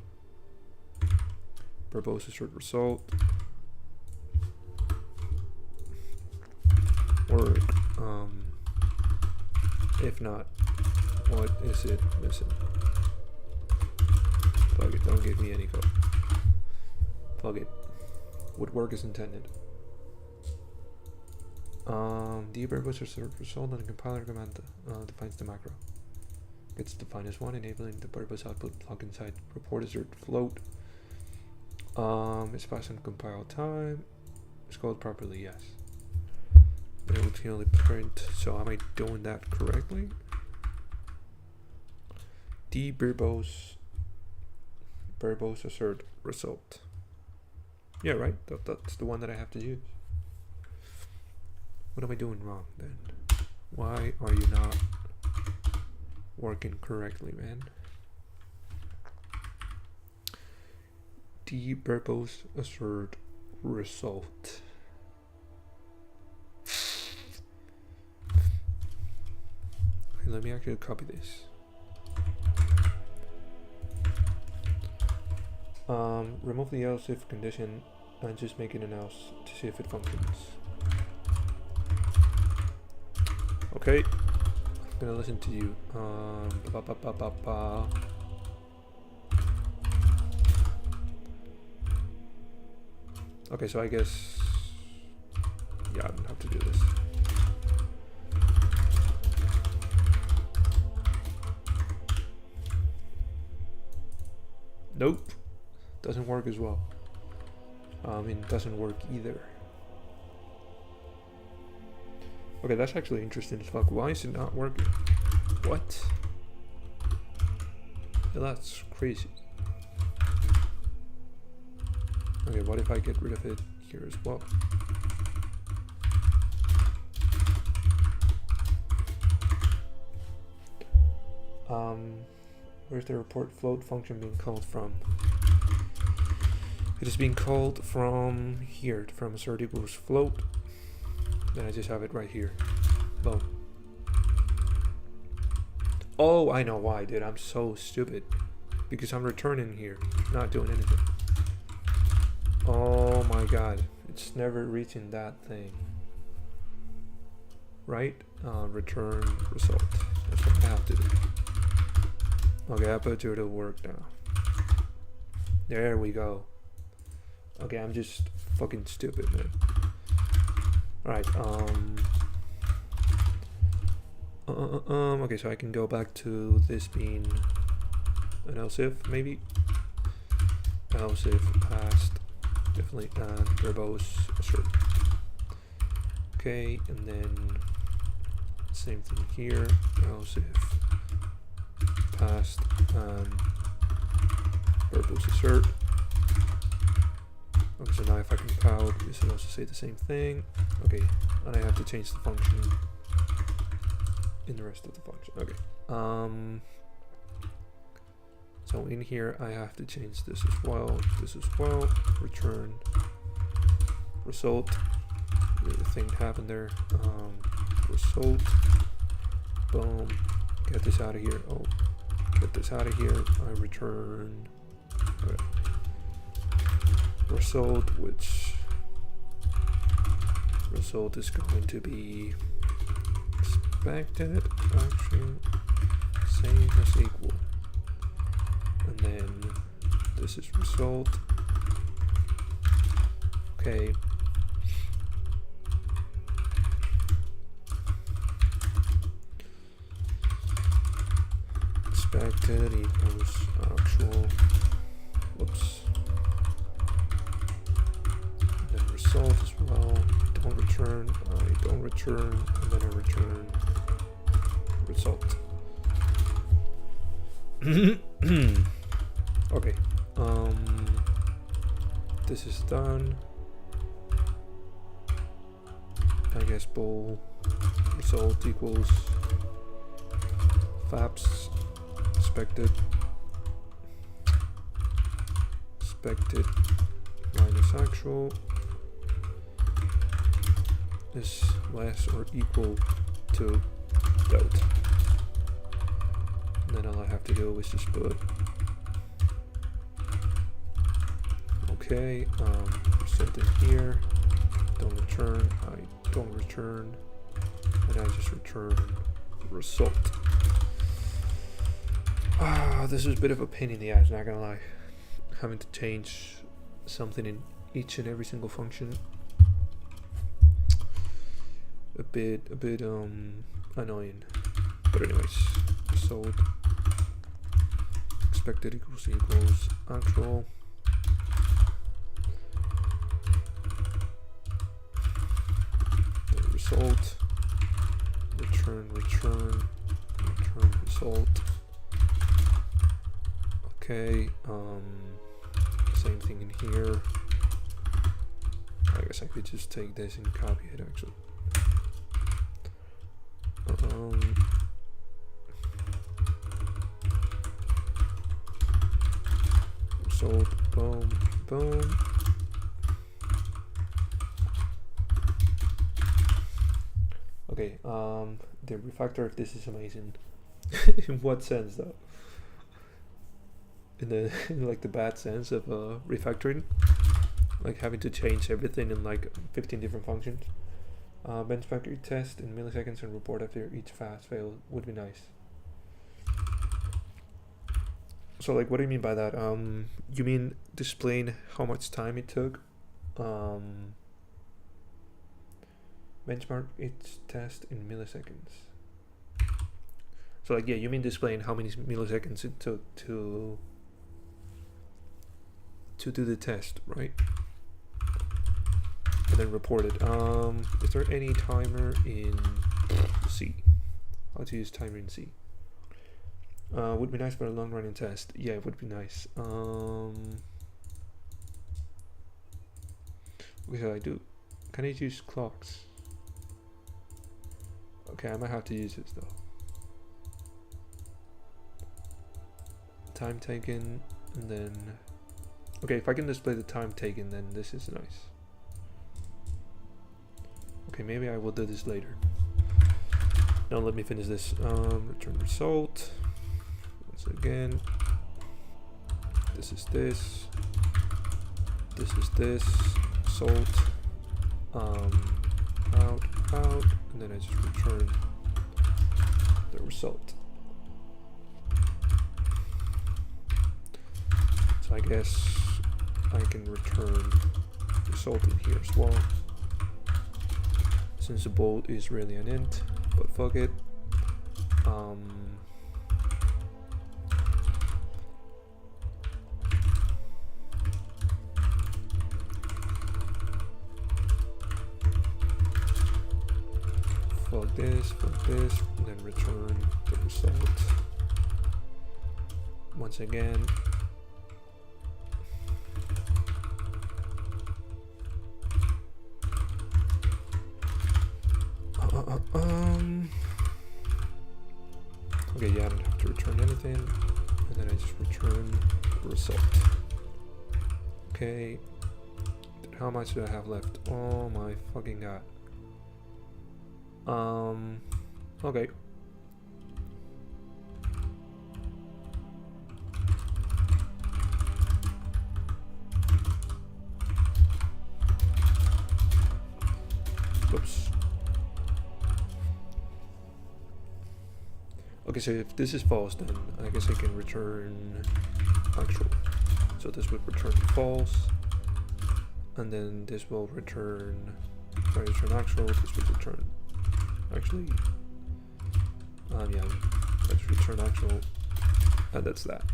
Verbose assert result. Or if not, what is it missing? Plug it, don't give me any code. Plug it. Would work as intended. The verbose assert result and the compiler command defines the macro. It's defined as one, enabling the verbose output plug inside report assert float. It's passed on compile time. It's called properly, yes. But it will only print, so am I doing that correctly? The verbose assert result. Yeah, right? That's the one that I have to use. What am I doing wrong then? Why are you not working correctly, man? The verbose assert result. Okay, let me actually copy this. Remove the else if condition and just make it an else to see if it functions. Okay, I'm gonna listen to you. Okay, so I guess, yeah, I don't have to do this. Nope, doesn't work as well. It doesn't work either. Okay, that's actually interesting as fuck. Why is it not working? What? Yeah, that's crazy. Okay, what if I get rid of it here as well? Where's the report float function being called from? It is being called from here, from assert equals float. Then I just have it right here. Boom. Oh, I know why, dude. I'm so stupid. Because I'm returning here, not doing anything. Oh my god. It's never reaching that thing. Right? Return result. That's what I have to do. Okay, I put it to work now. There we go. Okay, I'm just fucking stupid, man. Alright, okay, so I can go back to this being an else if, maybe. Else if passed, definitely, and verbose assert. Okay, and then same thing here, else if passed and verbose assert. Okay, so now if I compile, this will also say the same thing. Okay, and I have to change the function in the rest of the function. Okay. So in here I have to change this as well. Return result. The thing happened there. Result. Boom. Get this out of here. Oh, get this out of here. I return. Okay. Result, which result is going to be expected action same as equal, and then this is result. Okay. Expected equals actual. Whoops. And then result as well. Don't return. I don't return, and then I return result. Okay. This is done. I guess bool result equals fabs expected minus actual is less or equal to dot. And then all I have to do is just put okay, result in here, don't return, I don't return, and I just return the result. This is a bit of a pain in the ass, not gonna lie. Having to change something in each and every single function. A bit annoying. But anyways, result expected equals actual. The result return result. Okay, same thing in here. I guess I could just take this and copy it actually. Result, boom, boom. Okay, the refactor of this is amazing. In what sense though? In like the bad sense of refactoring, like having to change everything in like 15 different functions. Benchmark your test in milliseconds and report after each fast fail would be nice. So like, what do you mean by that? You mean displaying how much time it took? Benchmark each test in milliseconds. So like, yeah, you mean displaying how many milliseconds it took to do the test, right? And then report it. Is there any timer in C? How to use timer in C? Would be nice for a long running test. Yeah, it would be nice. What should I do? Can I use clocks? Okay, I might have to use this though. Time taken, and then okay, if I can display the time taken, then this is nice. Okay, maybe I will do this later. Now let me finish this. Return result. Once again, this is this. This is this. Result. Out, and then I just return the result. So I guess I can return result in here as well, since the bool is really an int, but fuck it. Fuck this, and then return the result. Once again, okay, yeah, I don't have to return anything, and then I just return the result. Okay, how much do I have left? Oh my fucking god. Okay. Oops. Okay, so if this is false, then I guess I can return actual. So this would return false, and then this will return, if I return actual, this would return, actually, yeah, let's return actual, and that's that.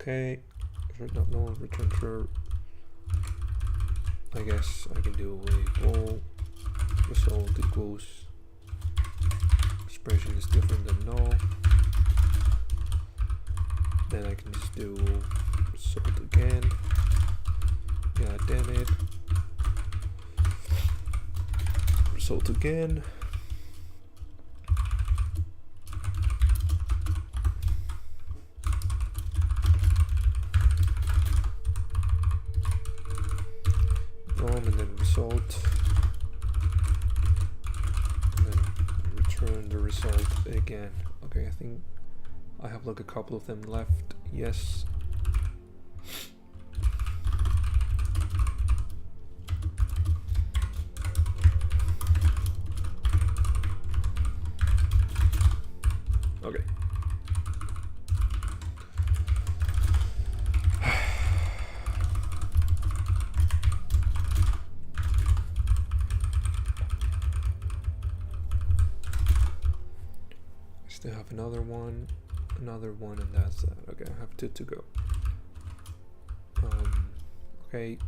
Okay, no one return true. I guess I can do a null result equals expression is different than null. Then I can just do result again. Yeah, damn it. Result again. And then result, and then return the result again. Okay, I think I have like a couple of them left. Yes. Okay. Still have another one, and that's that. Okay, I have 2 to go. Okay.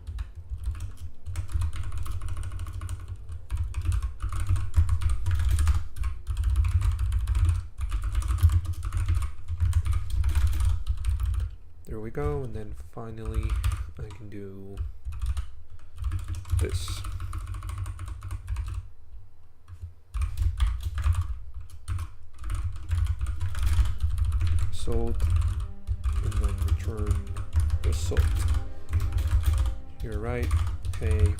There we go, and then finally I can do this. Result, and then return result. You're right. Okay.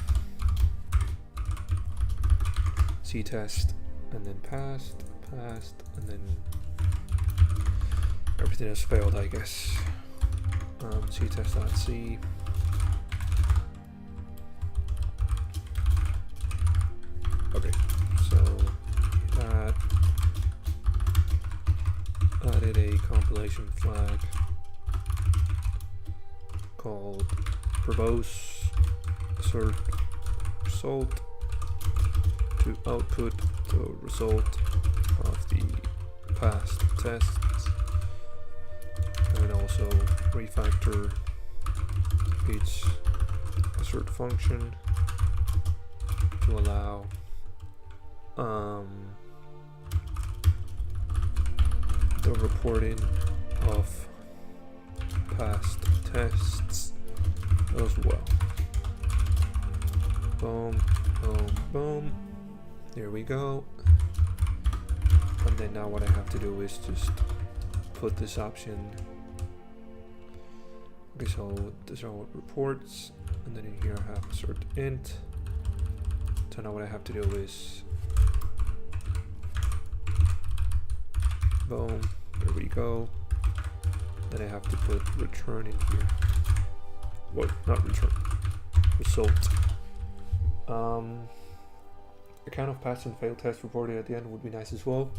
CTest, and then passed, and then everything has failed, I guess. CTest.c. Okay, so that added a compilation flag called verbose assert result to output the result of the past tests, and also refactor each assert function to allow the reporting of past tests as well. Boom, boom, boom. There we go. And then now what I have to do is just put this option. Okay, so these are what reports, and then in here I have assert int. So now what I have to do is boom, there we go. Then I have to put return in here. What? Not return. Result. A kind of pass and fail test reported at the end would be nice as well.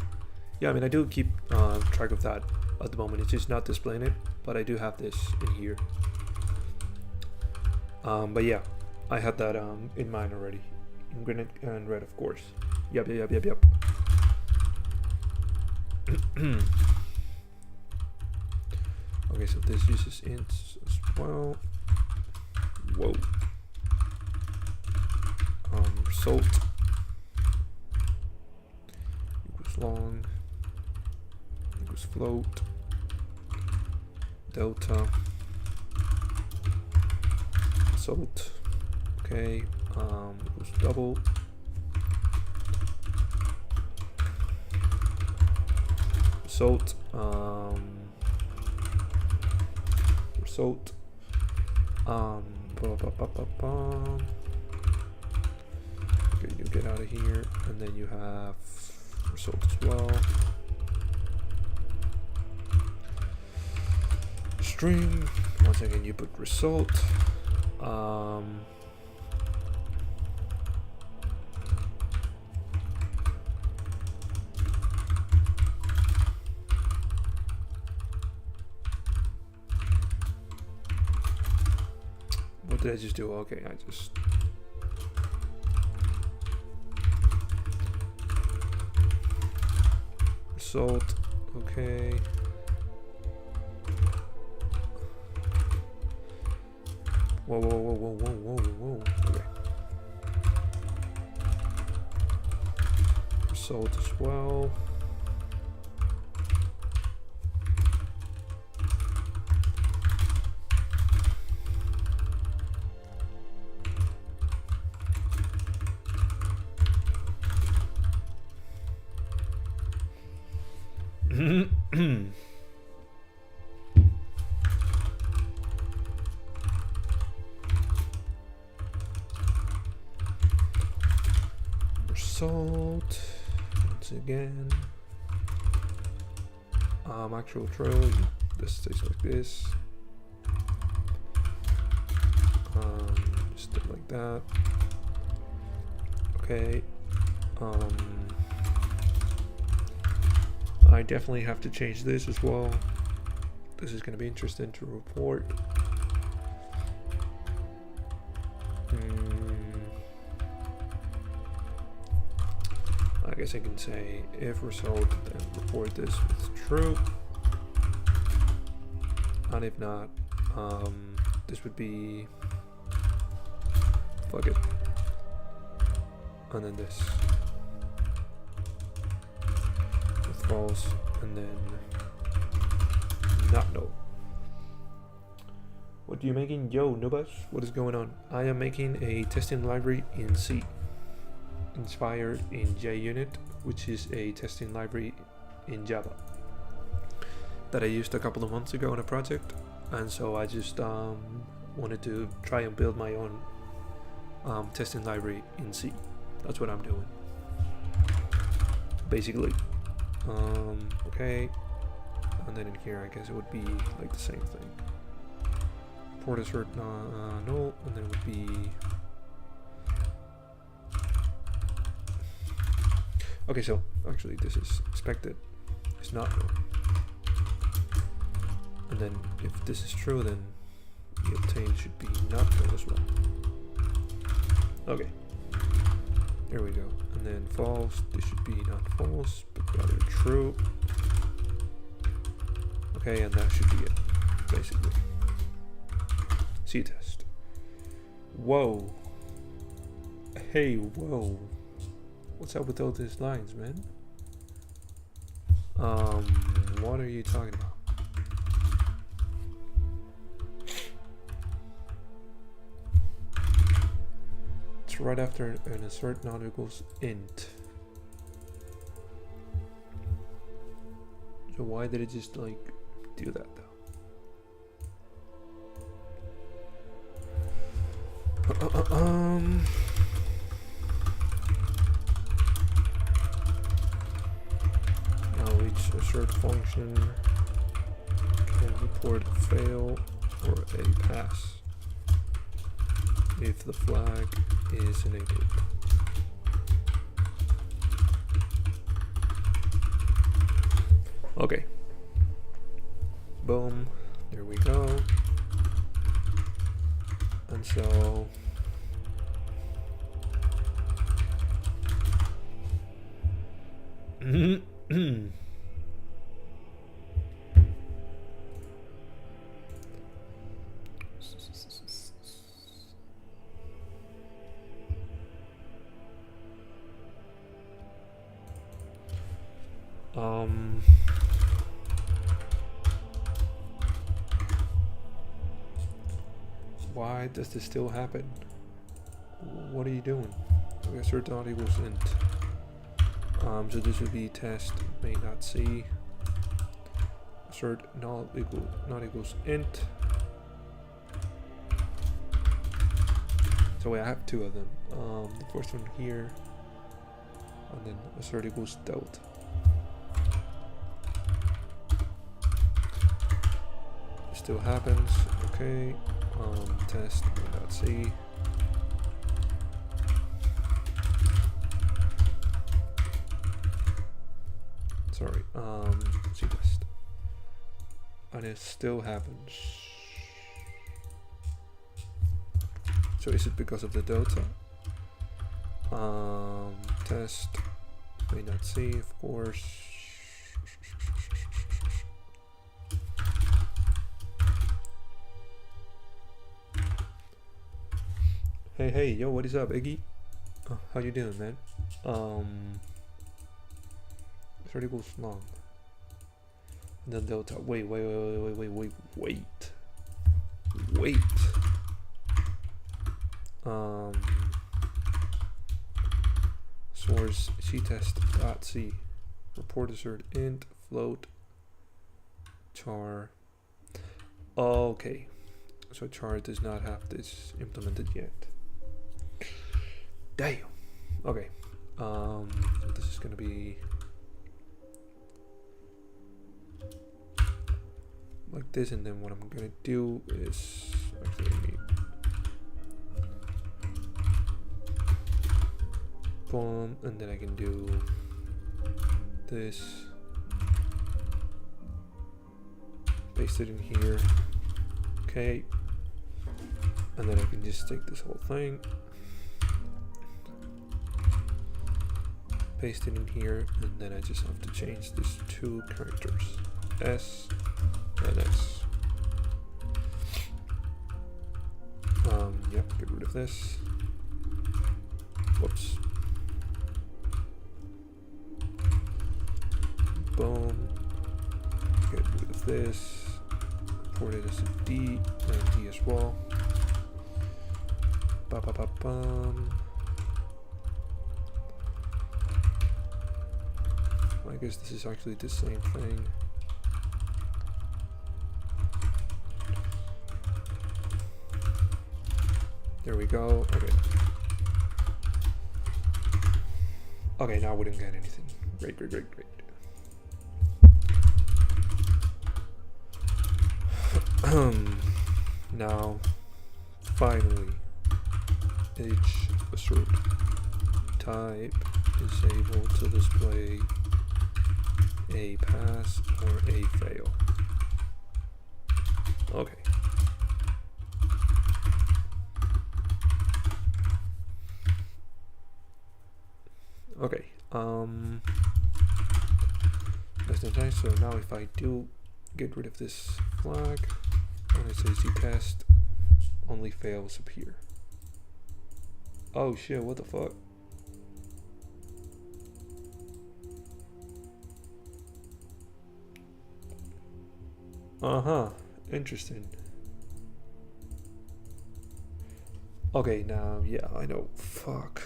Yeah, I mean I do keep track of that at the moment. It's just not displaying it, but I do have this in here. But yeah, I had that in mind already. In green and red, of course. Yep. Okay, so this uses ints as well. Whoa. Result equals long equals float delta result. Okay, equals double result. Result. Okay, you get out of here, and then you have result as well. String. Once again, you put result. did I just do? Okay, I just... Result, okay. Whoa, whoa, whoa, whoa, whoa, whoa, whoa, okay. Result as well. Result once again. Actual true. This stays like this. Just do it like that. Okay. I definitely have to change this as well. This is going to be interesting to report. I guess I can say if result, then report this with true. And if not, this would be fuck it. And then this with false, and then not no. What are you making? Yo, Nubas, what is going on? I am making a testing library in C, inspired in JUnit, which is a testing library in Java that I used a couple of months ago in a project, and so I just wanted to try and build my own testing library in C. That's what I'm doing, basically. Okay, and then in here, I guess it would be like the same thing. Port assert null, and then it would be. Okay, so actually this is expected. It's not null. And then if this is true, then the obtain should be not null as well. Okay. There we go. And then false, this should be not false, but rather true. Okay, and that should be it, basically. CTest. Whoa. Hey, whoa. What's up with all these lines, man? What are you talking about? It's right after an assert not equals int. So why did it just like do that though? Now each assert function can report a fail or a pass if the flag is enabled. Okay. Boom. There we go. And so why does this still happen? What are you doing? Okay, assert not equals int. So this would be test main.c. Assert not equals int. So wait, I have two of them. The first one here, and then assert equals delta. It still happens. Okay. Test main.c. Sorry, CTest. And it still happens. So is it because of the delta? Test may not see, of course. Hey, yo, what is up, Iggy? How you doing, man? 30 equals long. And then delta. Wait. Source CTest.c. Report assert int float char. Okay, so char does not have this implemented yet. Damn. Okay. This is gonna be like this, and then what I'm gonna do is actually boom, and then I can do this, paste it in here, okay, and then I can just take this whole thing, paste it in here, and then I just have to change these two characters, S and S. Yep, get rid of this. Whoops. Boom. Get rid of this. Report it as a D and D as well. Ba-ba-ba-bum. I guess this is actually the same thing. There we go. Okay. Okay, now we didn't get anything. Great. Now, finally, H assert type is able to display a pass or a fail. Okay. Okay. That's not nice. So now if I do get rid of this flag and I say CTest, only fails appear. Oh shit, what the fuck? Interesting. Okay, now, yeah, I know. Fuck.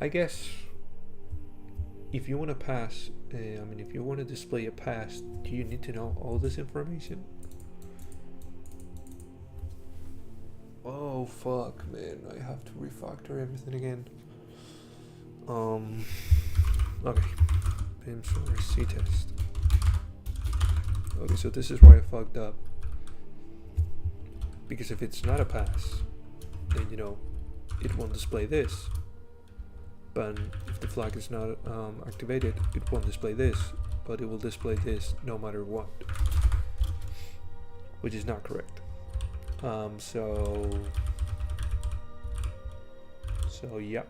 I guess if you want to pass, if you want to display a pass, do you need to know all this information? Oh fuck, man, I have to refactor everything again. Okay, PIM source CTest. Okay, so this is where I fucked up. Because if it's not a pass, then it won't display this. But if the flag is not activated, it won't display this, but it will display this no matter what, which is not correct. So yep.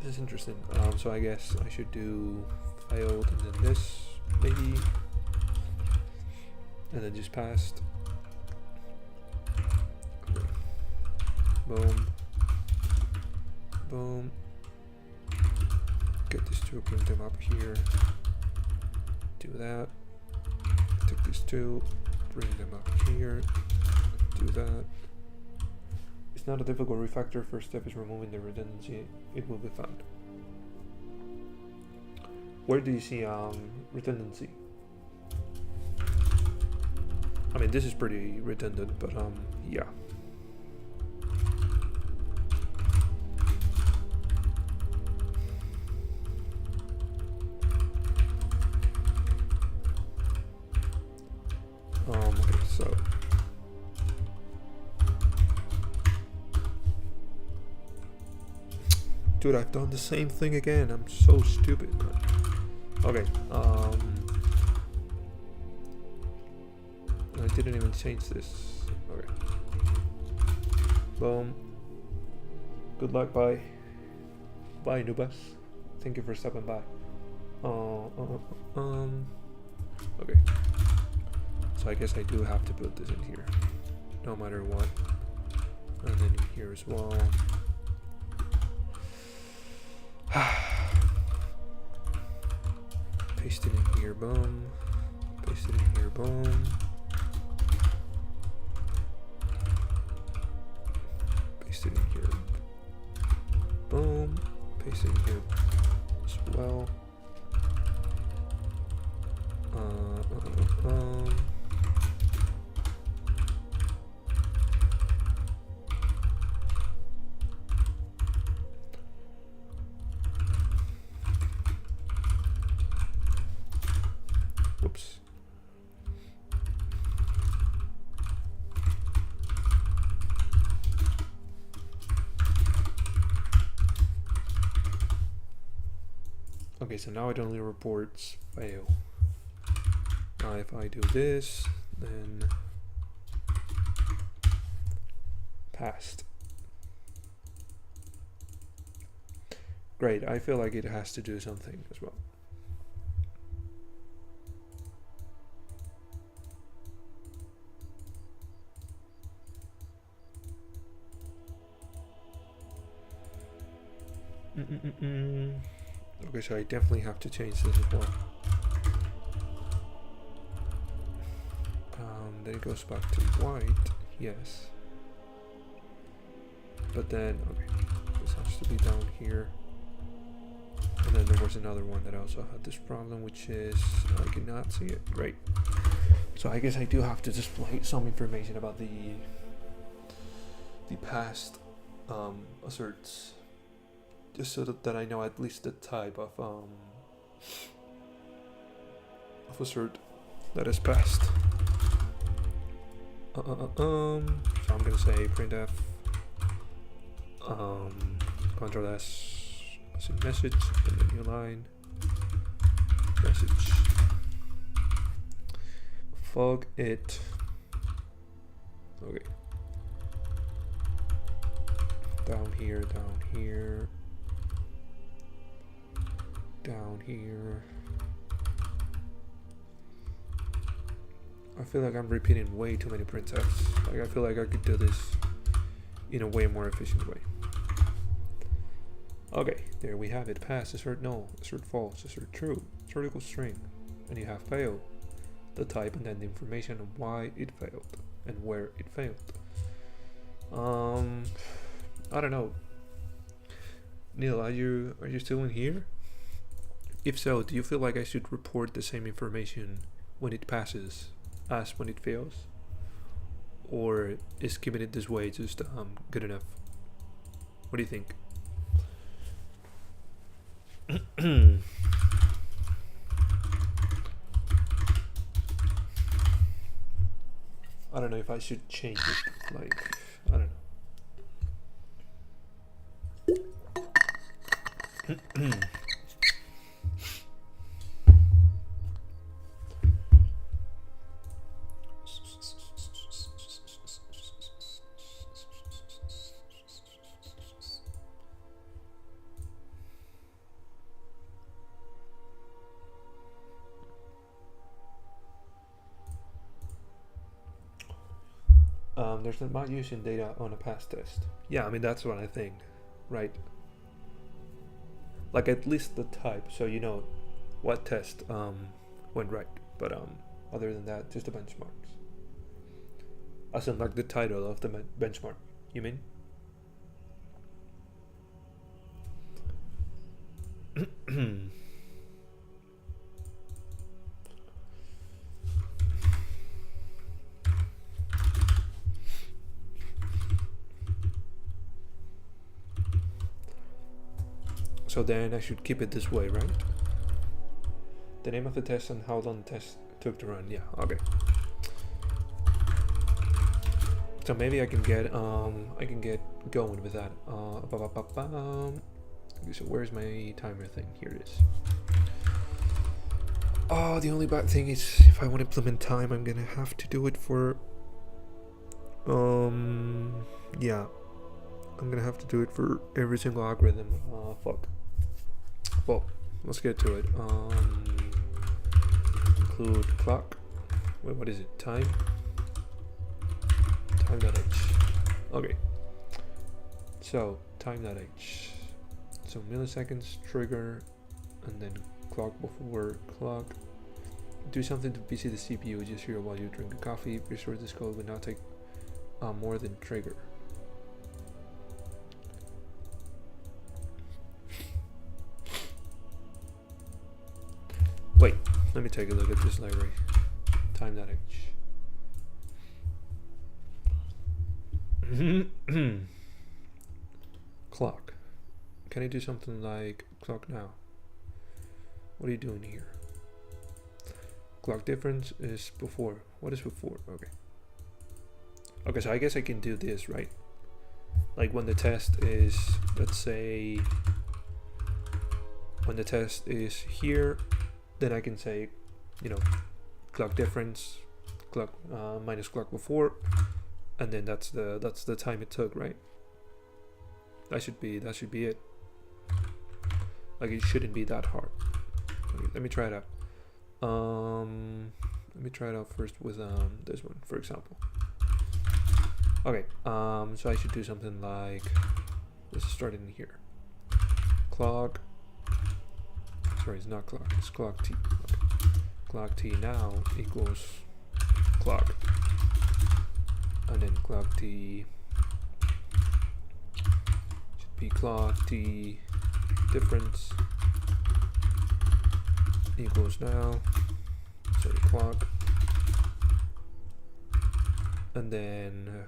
This is interesting. So I guess I should do failed and then this maybe, and then just passed. Okay. Boom. Get these two, bring them up here. Do that. Take these two, bring them up here. Do that. It's not a difficult refactor. First step is removing the redundancy. It will be found. Where do you see redundancy? I mean, this is pretty redundant, but yeah. Okay, so Dude, I've done the same thing again. I'm so stupid, man. Okay, I didn't even change this. Okay. Boom. Good luck, bye. Bye, Nubas. Thank you for stopping by. Okay. So I guess I do have to put this in here, no matter what. And then in here as well. Paste it in here, boom. Paste it in here, boom. Paste it in here, boom. Paste it in here as well. Whoops. Okay, so now it only reports fail. Now if I do this, then passed. Great, I feel like it has to do something as well. Okay, so I definitely have to change this as well. Then it goes back to white, yes. But then, okay, this has to be down here. And then there was another one that also had this problem, which is I cannot see it. Great. So I guess I do have to display some information about the past asserts, just so that I know at least the type of assert that is passed. So I'm gonna say printf Ctrl S as in message, and then new line message. Fog it. Okay. Down here, down here, down here. I feel like I'm repeating way too many printfs. Like I feel like I could do this in a way more efficient way. Okay, there we have it. Pass, assert null, assert false, assert true, assert equals string, and you have fail, the type, and then the information of why it failed and where it failed. I don't know. Neil, are you still in here? If so, do you feel like I should report the same information when it passes as when it fails? Or is keeping it this way just good enough? What do you think? I don't know if I should change it, like, I don't know. There's not using data on a past test. Yeah, I mean, that's what I think, right? Like at least the type, so you know what test went right. But other than that, just the benchmarks. As in like the title of the benchmark, you mean? So then I should keep it this way, right? The name of the test and how long the test took to run. Yeah, okay. So maybe I can get going with that. Okay, so where's my timer thing? Here it is. Oh, the only bad thing is if I want to implement time, I'm gonna have to do it for yeah, I'm gonna have to do it for every single algorithm. Fuck. Well, let's get to it. Include clock. Wait, what is it? Time? Time.h. Okay. So, time.h. So, milliseconds, trigger, and then clock before clock. Do something to busy the CPU just here while you drink a coffee. Restore this code will not take more than trigger. Wait, let me take a look at this library. Time.h. Clock. Can I do something like clock now? What are you doing here? Clock difference is before. What is before? Okay. Okay, so I guess I can do this, right? Like when the test is, let's say, when the test is here, then I can say, you know, clock difference, clock minus clock before, and then that's the time it took, right? That should be it. Like it shouldn't be that hard. Okay, let me try it out. Let me try it out first with this one, for example. Okay, so I should do something like, let's start in here. Clock. Sorry, it's not clock. It's clock t. Okay. Clock t now equals clock, and then clock t should be clock t difference equals now. Sorry, clock, and then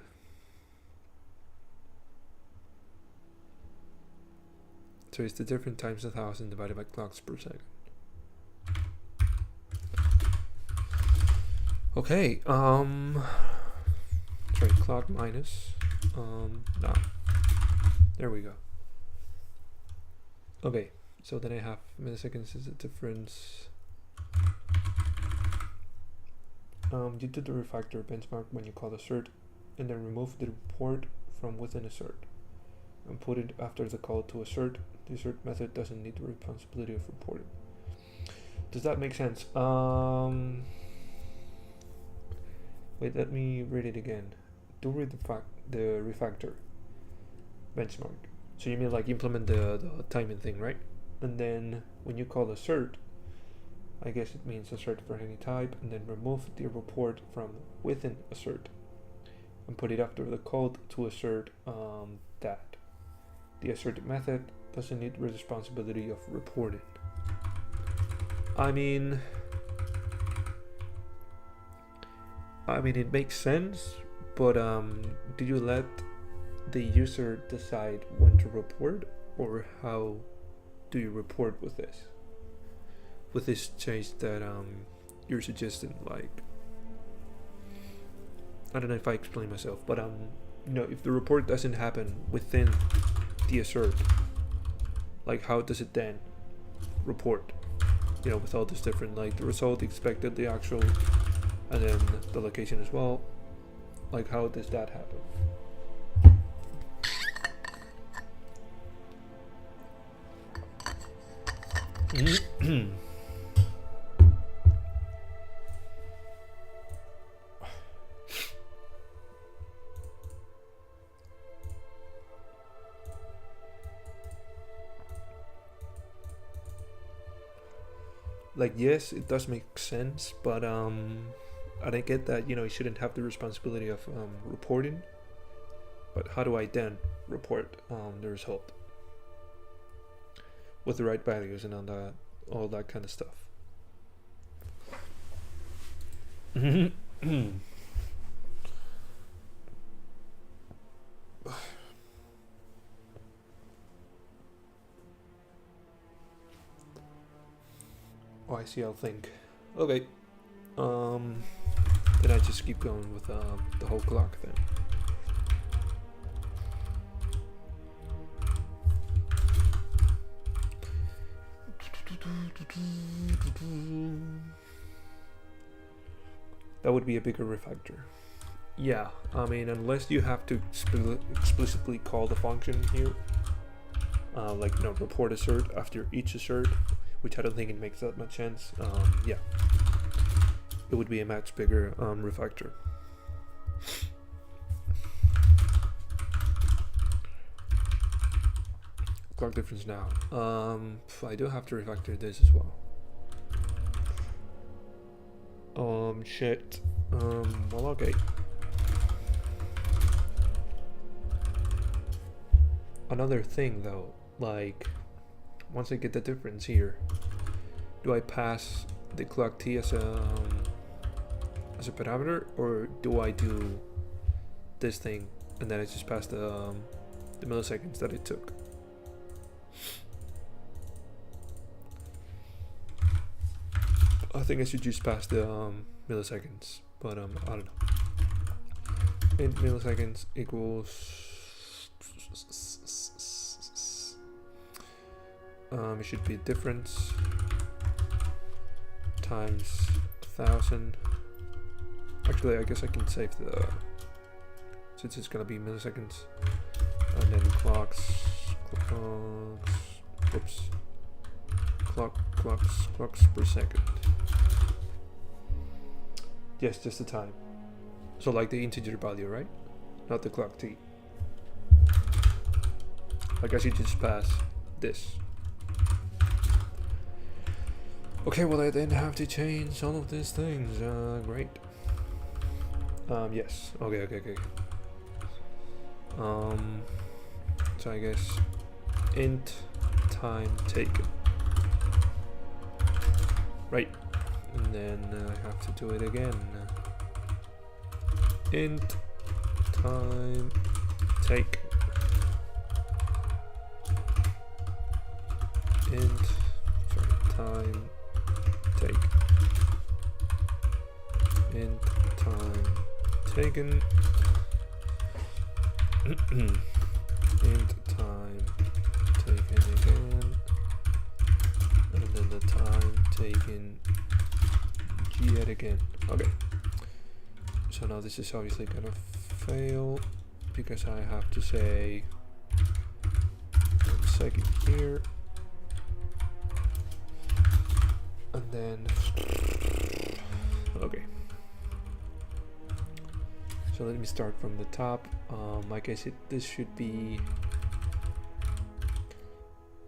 so it's the different times 1,000 divided by clocks per second. Okay, sorry, clock minus, no, there we go. Okay, so then I have milliseconds is the difference. You do the refactor benchmark when you call assert, and then remove the report from within assert, and put it after the call to assert. The assert method doesn't need the responsibility of reporting. Does that make sense? Wait, let me read it again. Do read the refactor benchmark. So you mean like implement the timing thing, right? And then when you call assert, I guess it means assert for any type, and then remove the report from within assert and put it after the call to assert that the assert method doesn't need the responsibility of reporting. I mean it makes sense, but do you let the user decide when to report, or how do you report with this? With this change that you're suggesting, like, I don't know if I explain myself, but you know, if the report doesn't happen within the assert, like how does it then report? You know, with all this different, like the result, expected, the actual, and then the location as well. Like how does that happen? Like, yes, it does make sense, but and I get that, you know, you shouldn't have the responsibility of reporting, but how do I then report the result with the right values and all that kind of stuff? Oh, I see. I'll think. Okay. Then I just keep going with the whole clock then. That would be a bigger refactor. Yeah, I mean, unless you have to explicitly call the function here, like, you know, report assert after each assert, which I don't think it makes that much sense. Yeah, it would be a much bigger refactor. Clock difference now. I do have to refactor this as well. Shit. Well, okay. Another thing though, like, once I get the difference here, do I pass the clock t as a parameter, or do I do this thing and then I just pass the milliseconds that it took? I think I should just pass the milliseconds, but I don't know. Int milliseconds equals it should be difference times 1000. Actually, I guess I can save the, since it's gonna be milliseconds, and then clocks per second. Yes, just the time. So like the integer value, right? Not the clock t. Like I should just pass this. Okay, well I then have to change all of these things. Great. Yes. Okay. So I guess int time taken. Right. And then I have to do it again. Int time take. Time take. Int time taken. Int time taken again. And then the time taken yet again. Okay. So now this is obviously gonna fail because I have to say 1 second here. And then, okay. So let me start from the top. I guess this should be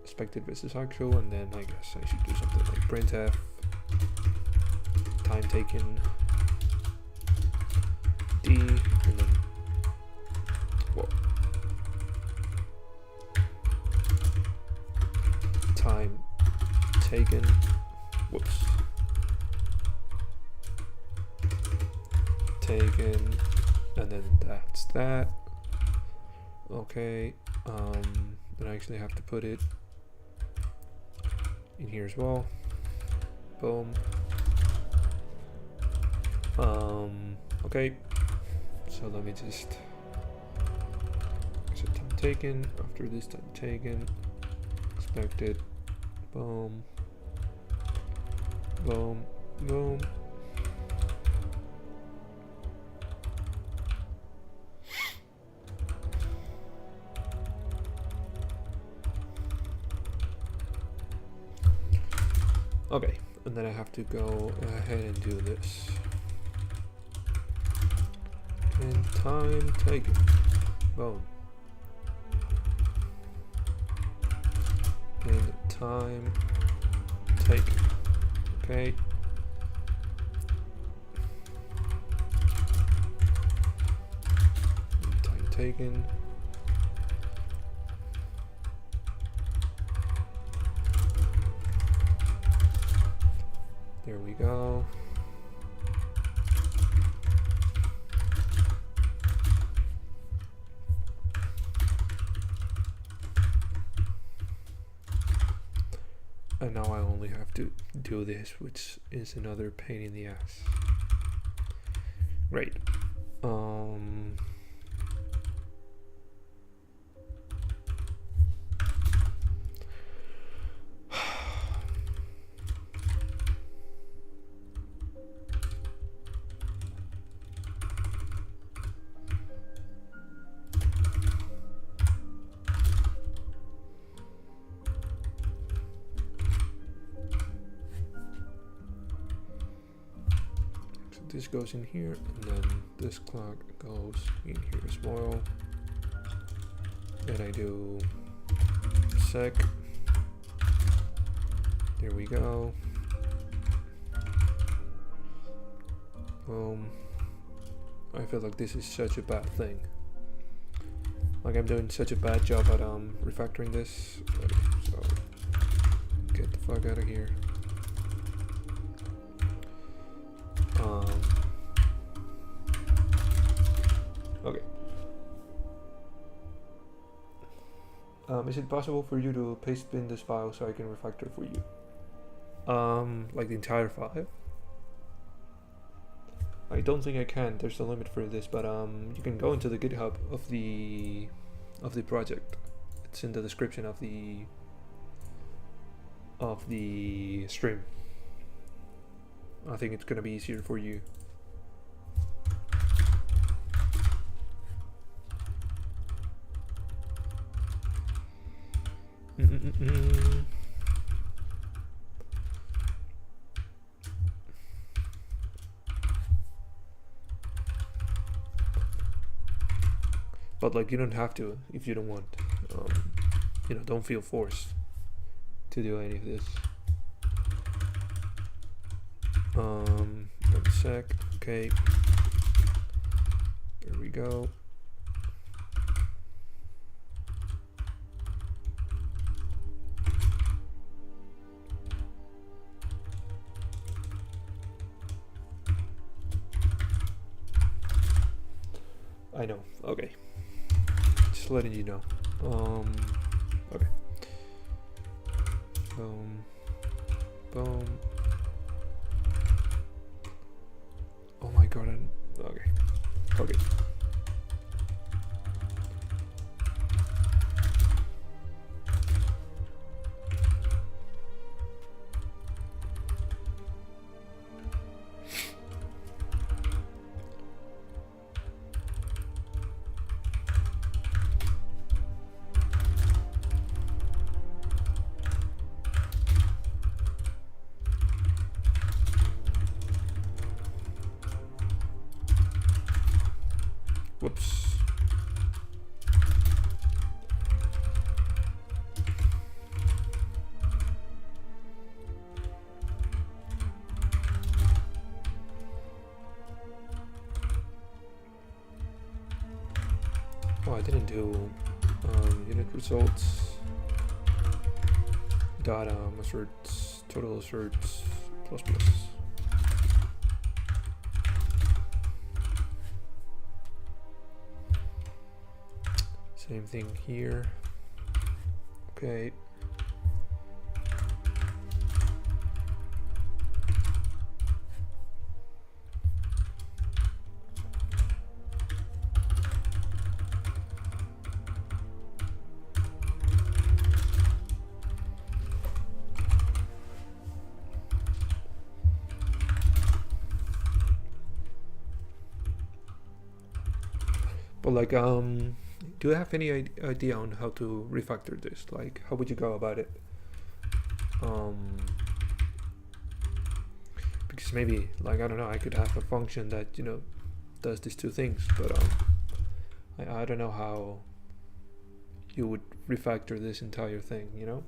expected versus actual, and then I guess I should do something like printf time taken d, and then what? Time taken. Whoops. Taken, and then that's that. Okay. Then I actually have to put it in here as well. Boom. Okay. So let me just. So time taken. After this time taken, expected. Boom. Boom, boom. Okay, and then I have to go ahead and do this. And time taken. Boom. And time taken. Okay. Time taken. There we go. And now I only have to do this, which is another pain in the ass. Great. this goes in here, and then this clock goes in here as well. Then I do sec. There we go. I feel like this is such a bad thing. Like I'm doing such a bad job at refactoring this. So get the fuck out of here. Okay. Is it possible for you to paste bin this file so I can refactor for you? Like the entire file? I don't think I can. There's a limit for this, but you can go into the GitHub of the project. It's in the description of the stream. I think it's gonna be easier for you. But like you don't have to if you don't want. You know, don't feel forced to do any of this. 1 sec. Okay. There we go. I know. Okay. Just letting you know. Okay. Boom. Boom. Oh my god. Okay. Okay. Whoops. Oh, I didn't do unit results data asserts total asserts plus plus. Same thing here. Okay. But like do you have any idea on how to refactor this? Like, how would you go about it? Because maybe, like, I don't know, I could have a function that, you know, does these two things, but I don't know how you would refactor this entire thing, you know?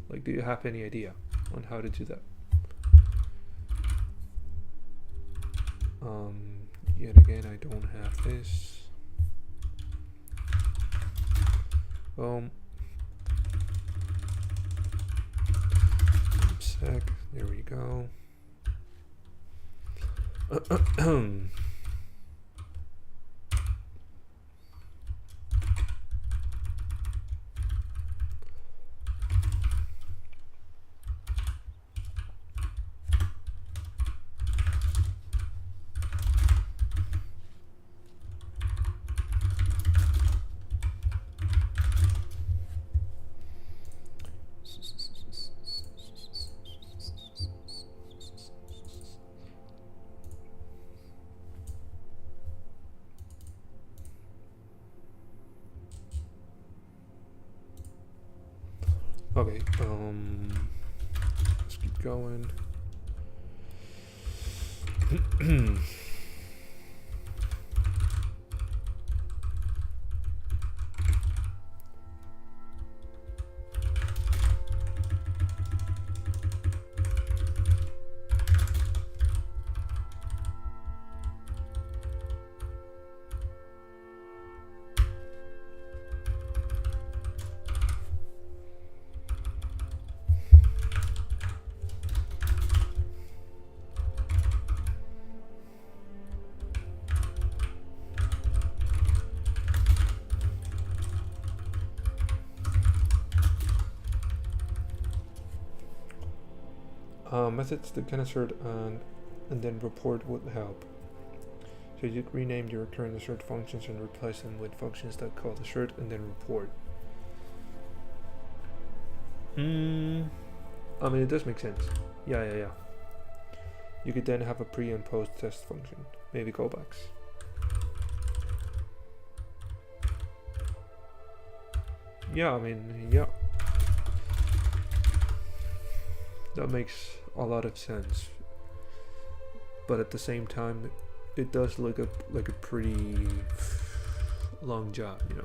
Like, do you have any idea on how to do that? Yet again, I don't have this. Sec, there we go. Okay, let's keep going. Methods that can assert and then report would help. So you'd rename your current assert functions and replace them with functions that call assert and then report. I mean, it does make sense. Yeah. You could then have a pre and post test function, maybe callbacks. Yeah, I mean, yeah. That makes a lot of sense. But at the same time, it does look like a pretty long job, you know.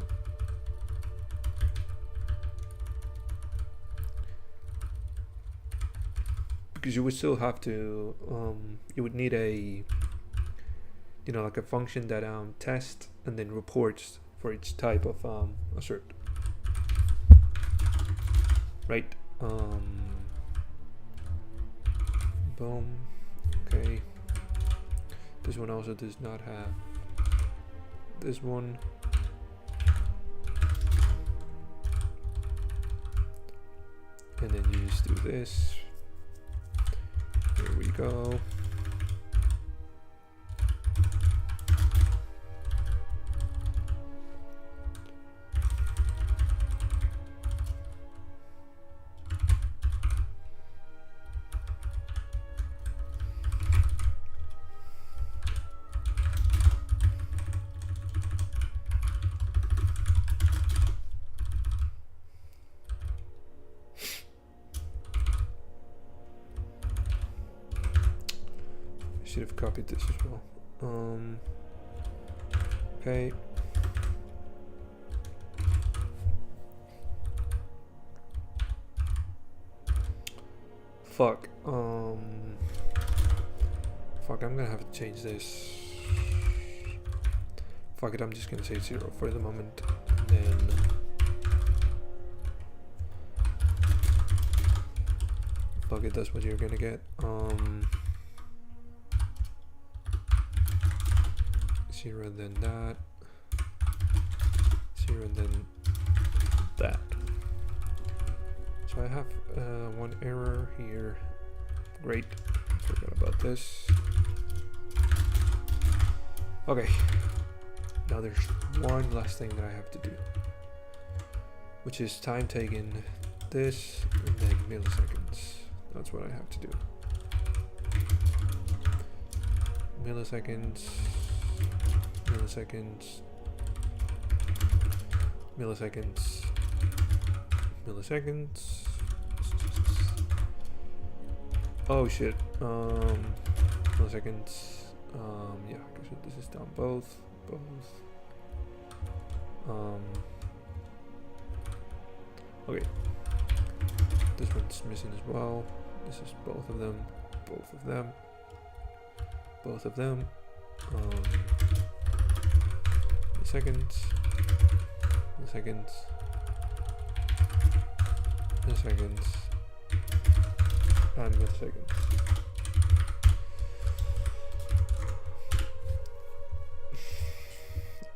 Because you would still have to, you would need a, you know, like a function that tests and then reports for each type of assert. Right? Boom. Okay. This one also does not have this one. And then you just do this. Here we go. Should have copied this as well. Okay. Fuck. Fuck, I'm gonna have to change this. Fuck it, I'm just gonna say 0 for the moment. Then fuck it, that's what you're gonna get. 0 and then that, 0 and then that. So I have one error here. Great, forgot about this. Okay, now there's one last thing that I have to do, which is time taken this and then milliseconds. That's what I have to do. Milliseconds. Oh shit. Milliseconds. Yeah, I guess this is down both. Okay. This one's missing as well. This is both of them. Seconds, and milliseconds.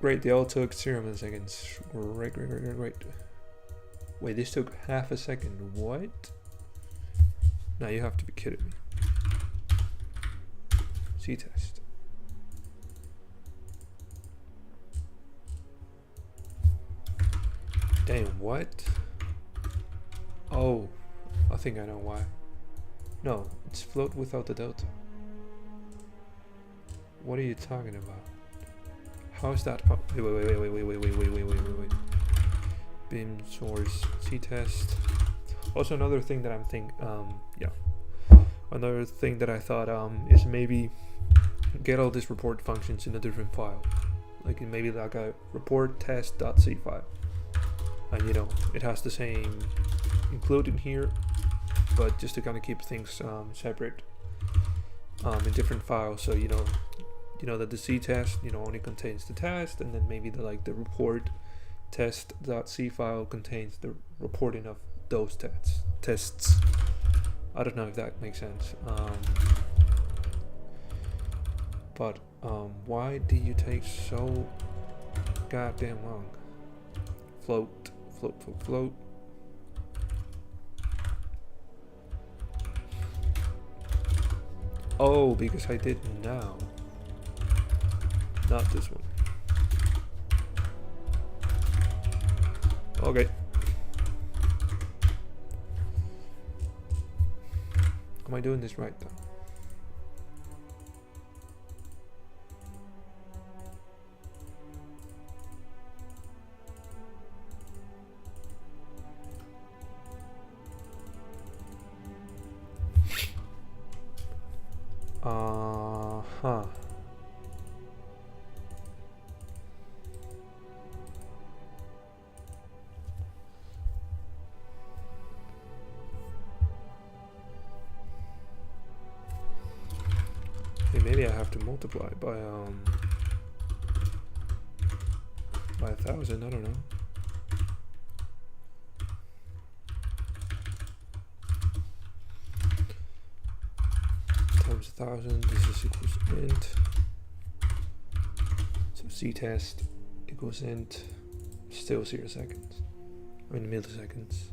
Great, they all took 0 milliseconds. Great. Wait, this took half a second. What? Now you have to be kidding me. CTest. Damn, what? Oh, I think I know why. No, it's float without the delta. What are you talking about? How is that? Oh, wait. Beam source CTest. Also, another thing that I'm another thing that I thought is maybe get all these report functions in a different file, like in maybe like a report test.c file, and you know it has the same included here, but just to kind of keep things separate in different files. So you know that the CTest only contains the test, and then maybe the report test.c file contains the reporting of those tests. I don't know if that makes sense. But why do you take so goddamn long? Float. Oh, because I did now. Not this one. Okay. Am I doing this right though? Huh. Hey, maybe I have to multiply by 1,000, I don't know. Times 1,000, this is equals int. So CTest equals int, still 0 seconds. I mean milliseconds.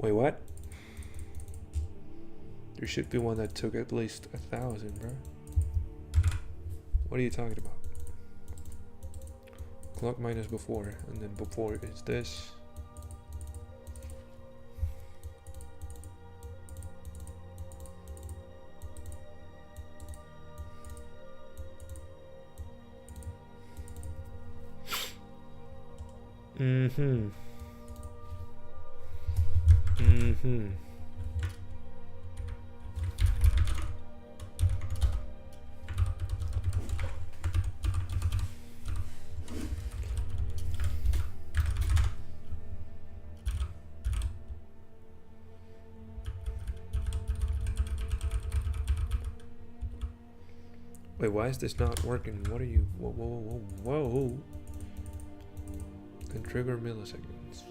Wait, what? There should be one that took at least 1,000, bro. What are you talking about? Clock minus before, and then before is this. Wait, why is this not working? What are you? Whoa. Can trigger milliseconds.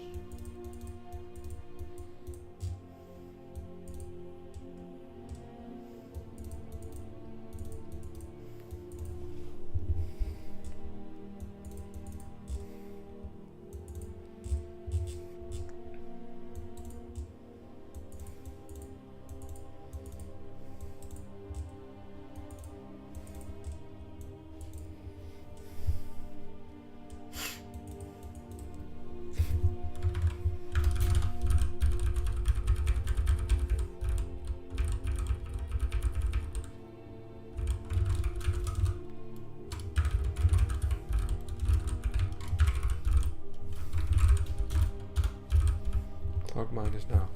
Clock minus now.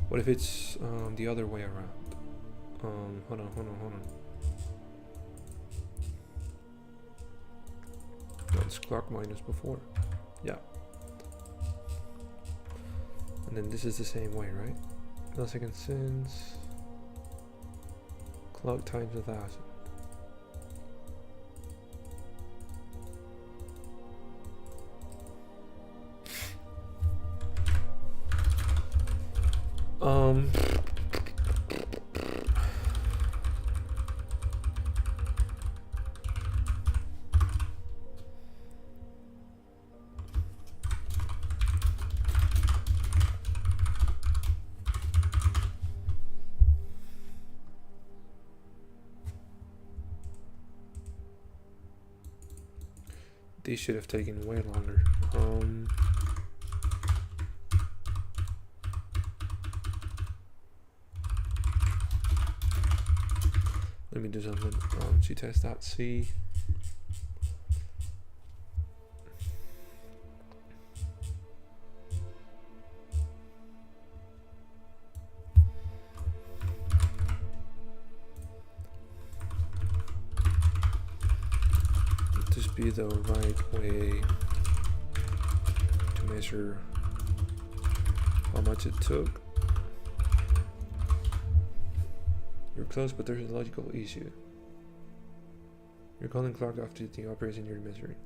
What if it's the other way around? Hold on. That's clock minus before. Yeah. And then this is the same way, right? Millisecond since clock times 1,000. These should have taken way longer. Let me do something on CTest.c. Would this be the right way to measure how much it took? You're close, but there's a logical issue. You're calling clock after the operation you're measuring.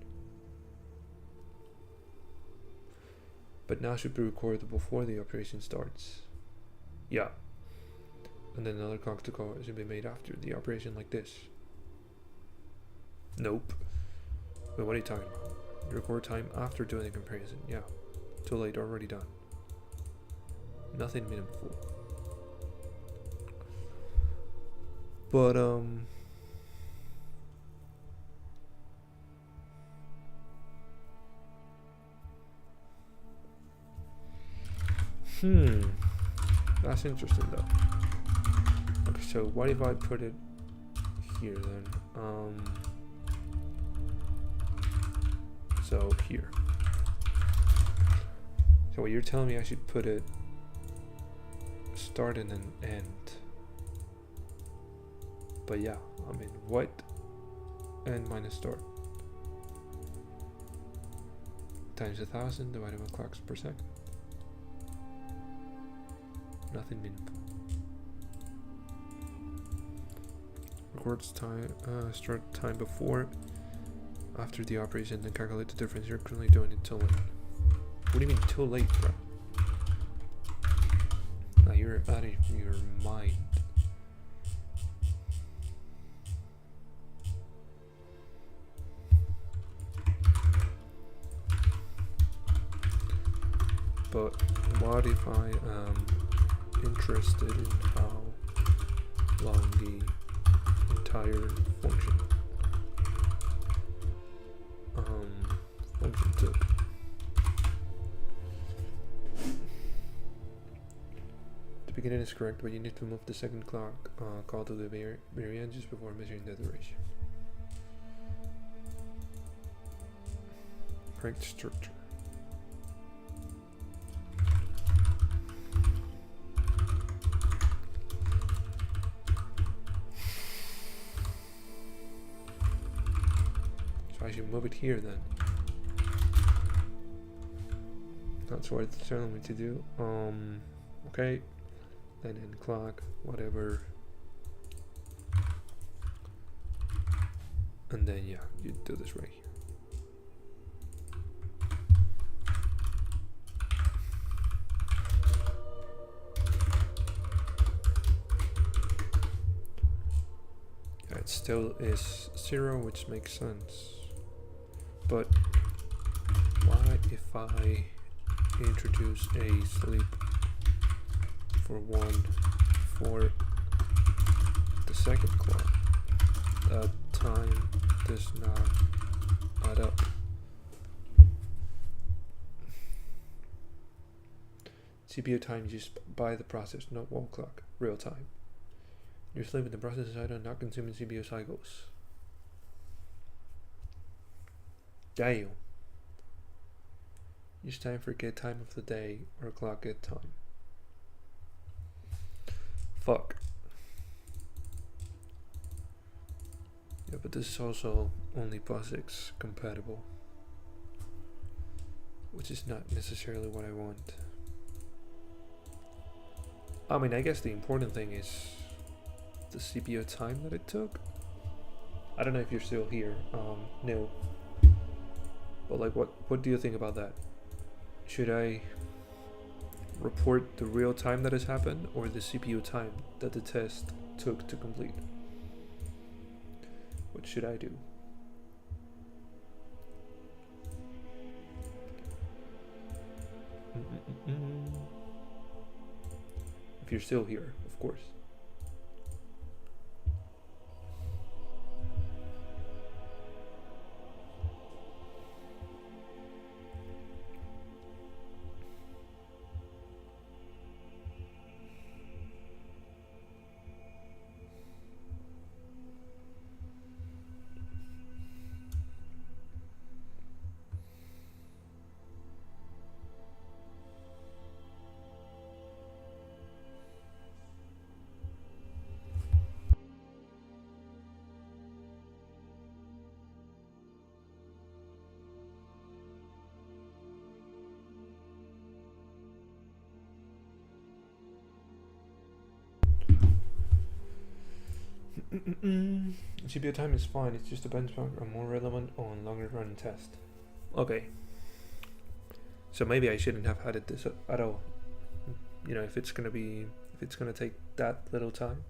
But now should be recorded before the operation starts. Yeah. And then another clock to call should be made after the operation like this. Nope. Wait, what are you talking about? You record time after doing the comparison. Yeah. Too late, already done. Nothing meaningful. But that's interesting though. Okay, so what if I put it here then? So here. So what you're telling me I should put it start and an end. But yeah, I mean, what end minus start times 1,000 divided by clocks per second. Nothing meaningful. Records time, start time before, after the operation, then calculate the difference. You're currently doing it too late. What do you mean too late, bro? Now you're out of your mind. But what if I am interested in how long the entire function took? The beginning is correct, but you need to move the second clock call to the very end just before measuring the duration. Correct structure. I should move it here then. That's what it's telling me to do. Okay. Then end clock, whatever. And then yeah, you do this right here. Yeah, it still is 0, which makes sense. But what if I introduce a sleep for the second clock? That time does not add up. CPU time used by the process, not wall clock, real time. You're sleeping, the process is idle, not consuming CPU cycles. Damn. Use time for get time of the day or clock get time. Fuck. Yeah, but this is also only POSIX compatible, which is not necessarily what I want. I mean, I guess the important thing is the CPU time that it took. I don't know if you're still here. No. But like, what do you think about that? Should I report the real time that has happened or the CPU time that the test took to complete? What should I do? If you're still here, of course. CPU time is fine, it's just a benchmark or more relevant on longer run test. Okay. So maybe I shouldn't have added this at all. You know, if it's gonna take that little time,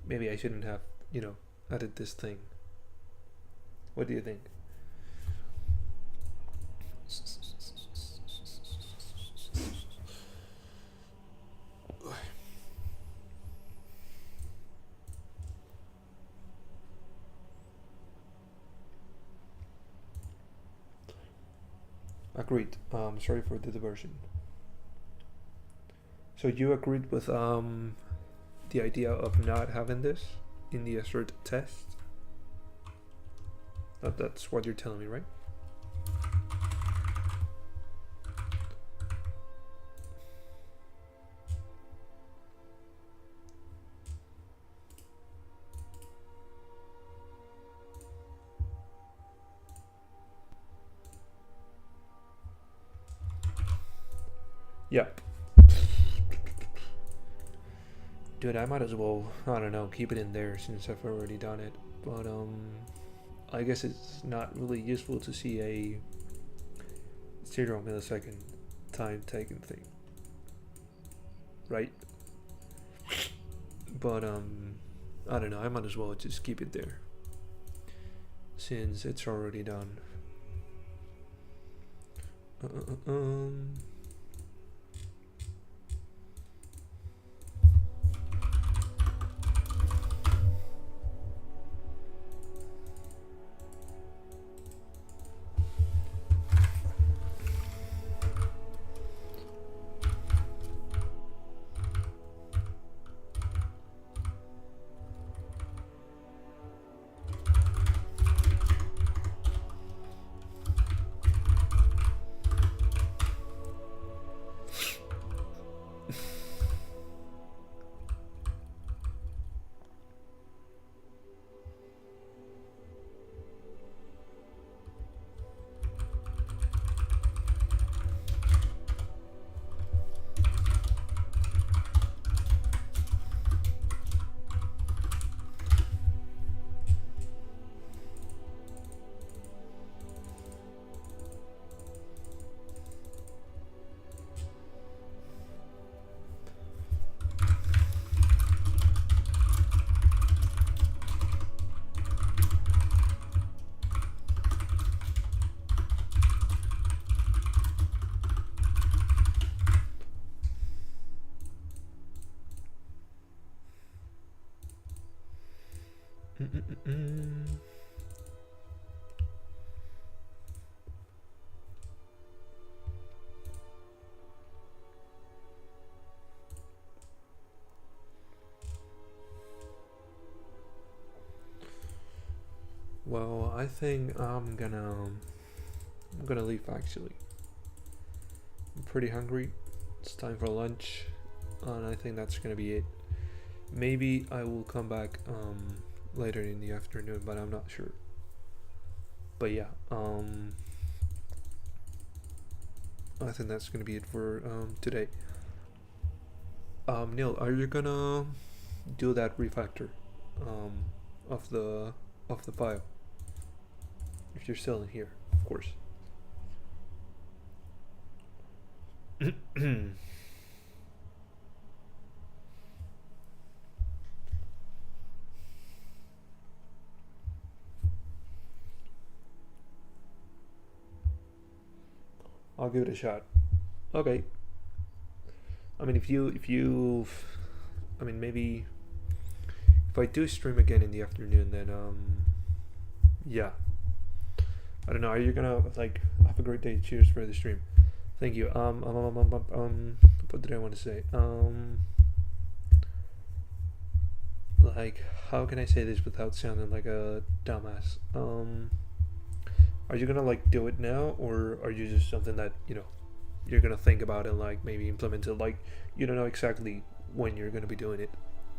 maybe I shouldn't have, you know, added this thing. What do you think? Agreed. Sorry for the diversion. So you agreed with the idea of not having this in the assert test? That's what you're telling me, right? Yep. Dude, I might as well, I don't know, keep it in there since I've already done it. But I guess it's not really useful to see a 0 millisecond time taken thing, right? But I don't know, I might as well just keep it there since it's already done. Well, I think I'm gonna leave actually. I'm pretty hungry. It's time for lunch, and I think that's gonna be it. Maybe I will come back later in the afternoon, but I'm not sure. But yeah, I think that's gonna be it for today. Neil, are you gonna do that refactor of the file? If you're still in here, of course. I'll give it a shot. Okay. I mean, I mean, maybe if I do stream again in the afternoon, then yeah. I don't know. Are you gonna like have a great day? Cheers for the stream. Thank you. What did I want to say? Like, how can I say this without sounding like a dumbass? Are you gonna like do it now, or are you just something that, you know, you're gonna think about and like maybe implement it? Like, you don't know exactly when you're gonna be doing it.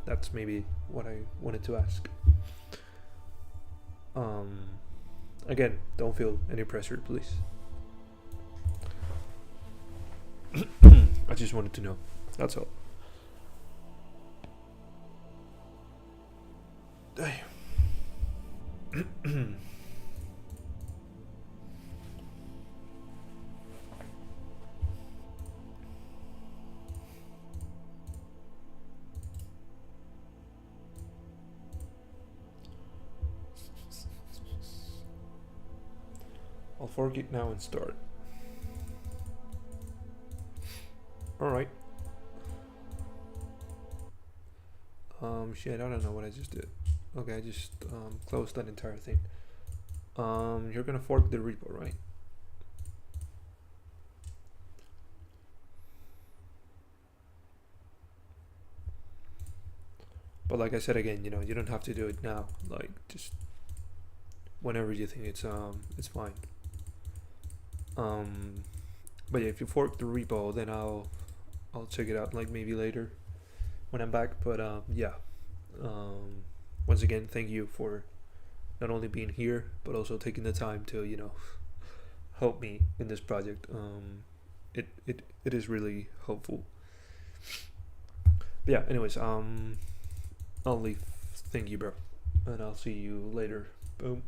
That's maybe what I wanted to ask. Again, don't feel any pressure, please. I just wanted to know. That's all. I'll fork it now and start. Alright. Shit, I don't know what I just did. Okay, I just closed that entire thing. You're gonna fork the repo, right? But like I said again, you know, you don't have to do it now. Like, just whenever you think it's fine. But yeah, if you fork the repo, then I'll check it out like maybe later when I'm back. But yeah, once again, thank you for not only being here but also taking the time to, you know, help me in this project. It is really helpful. But yeah, anyways, I'll leave. Thank you, bro, and I'll see you later. Boom.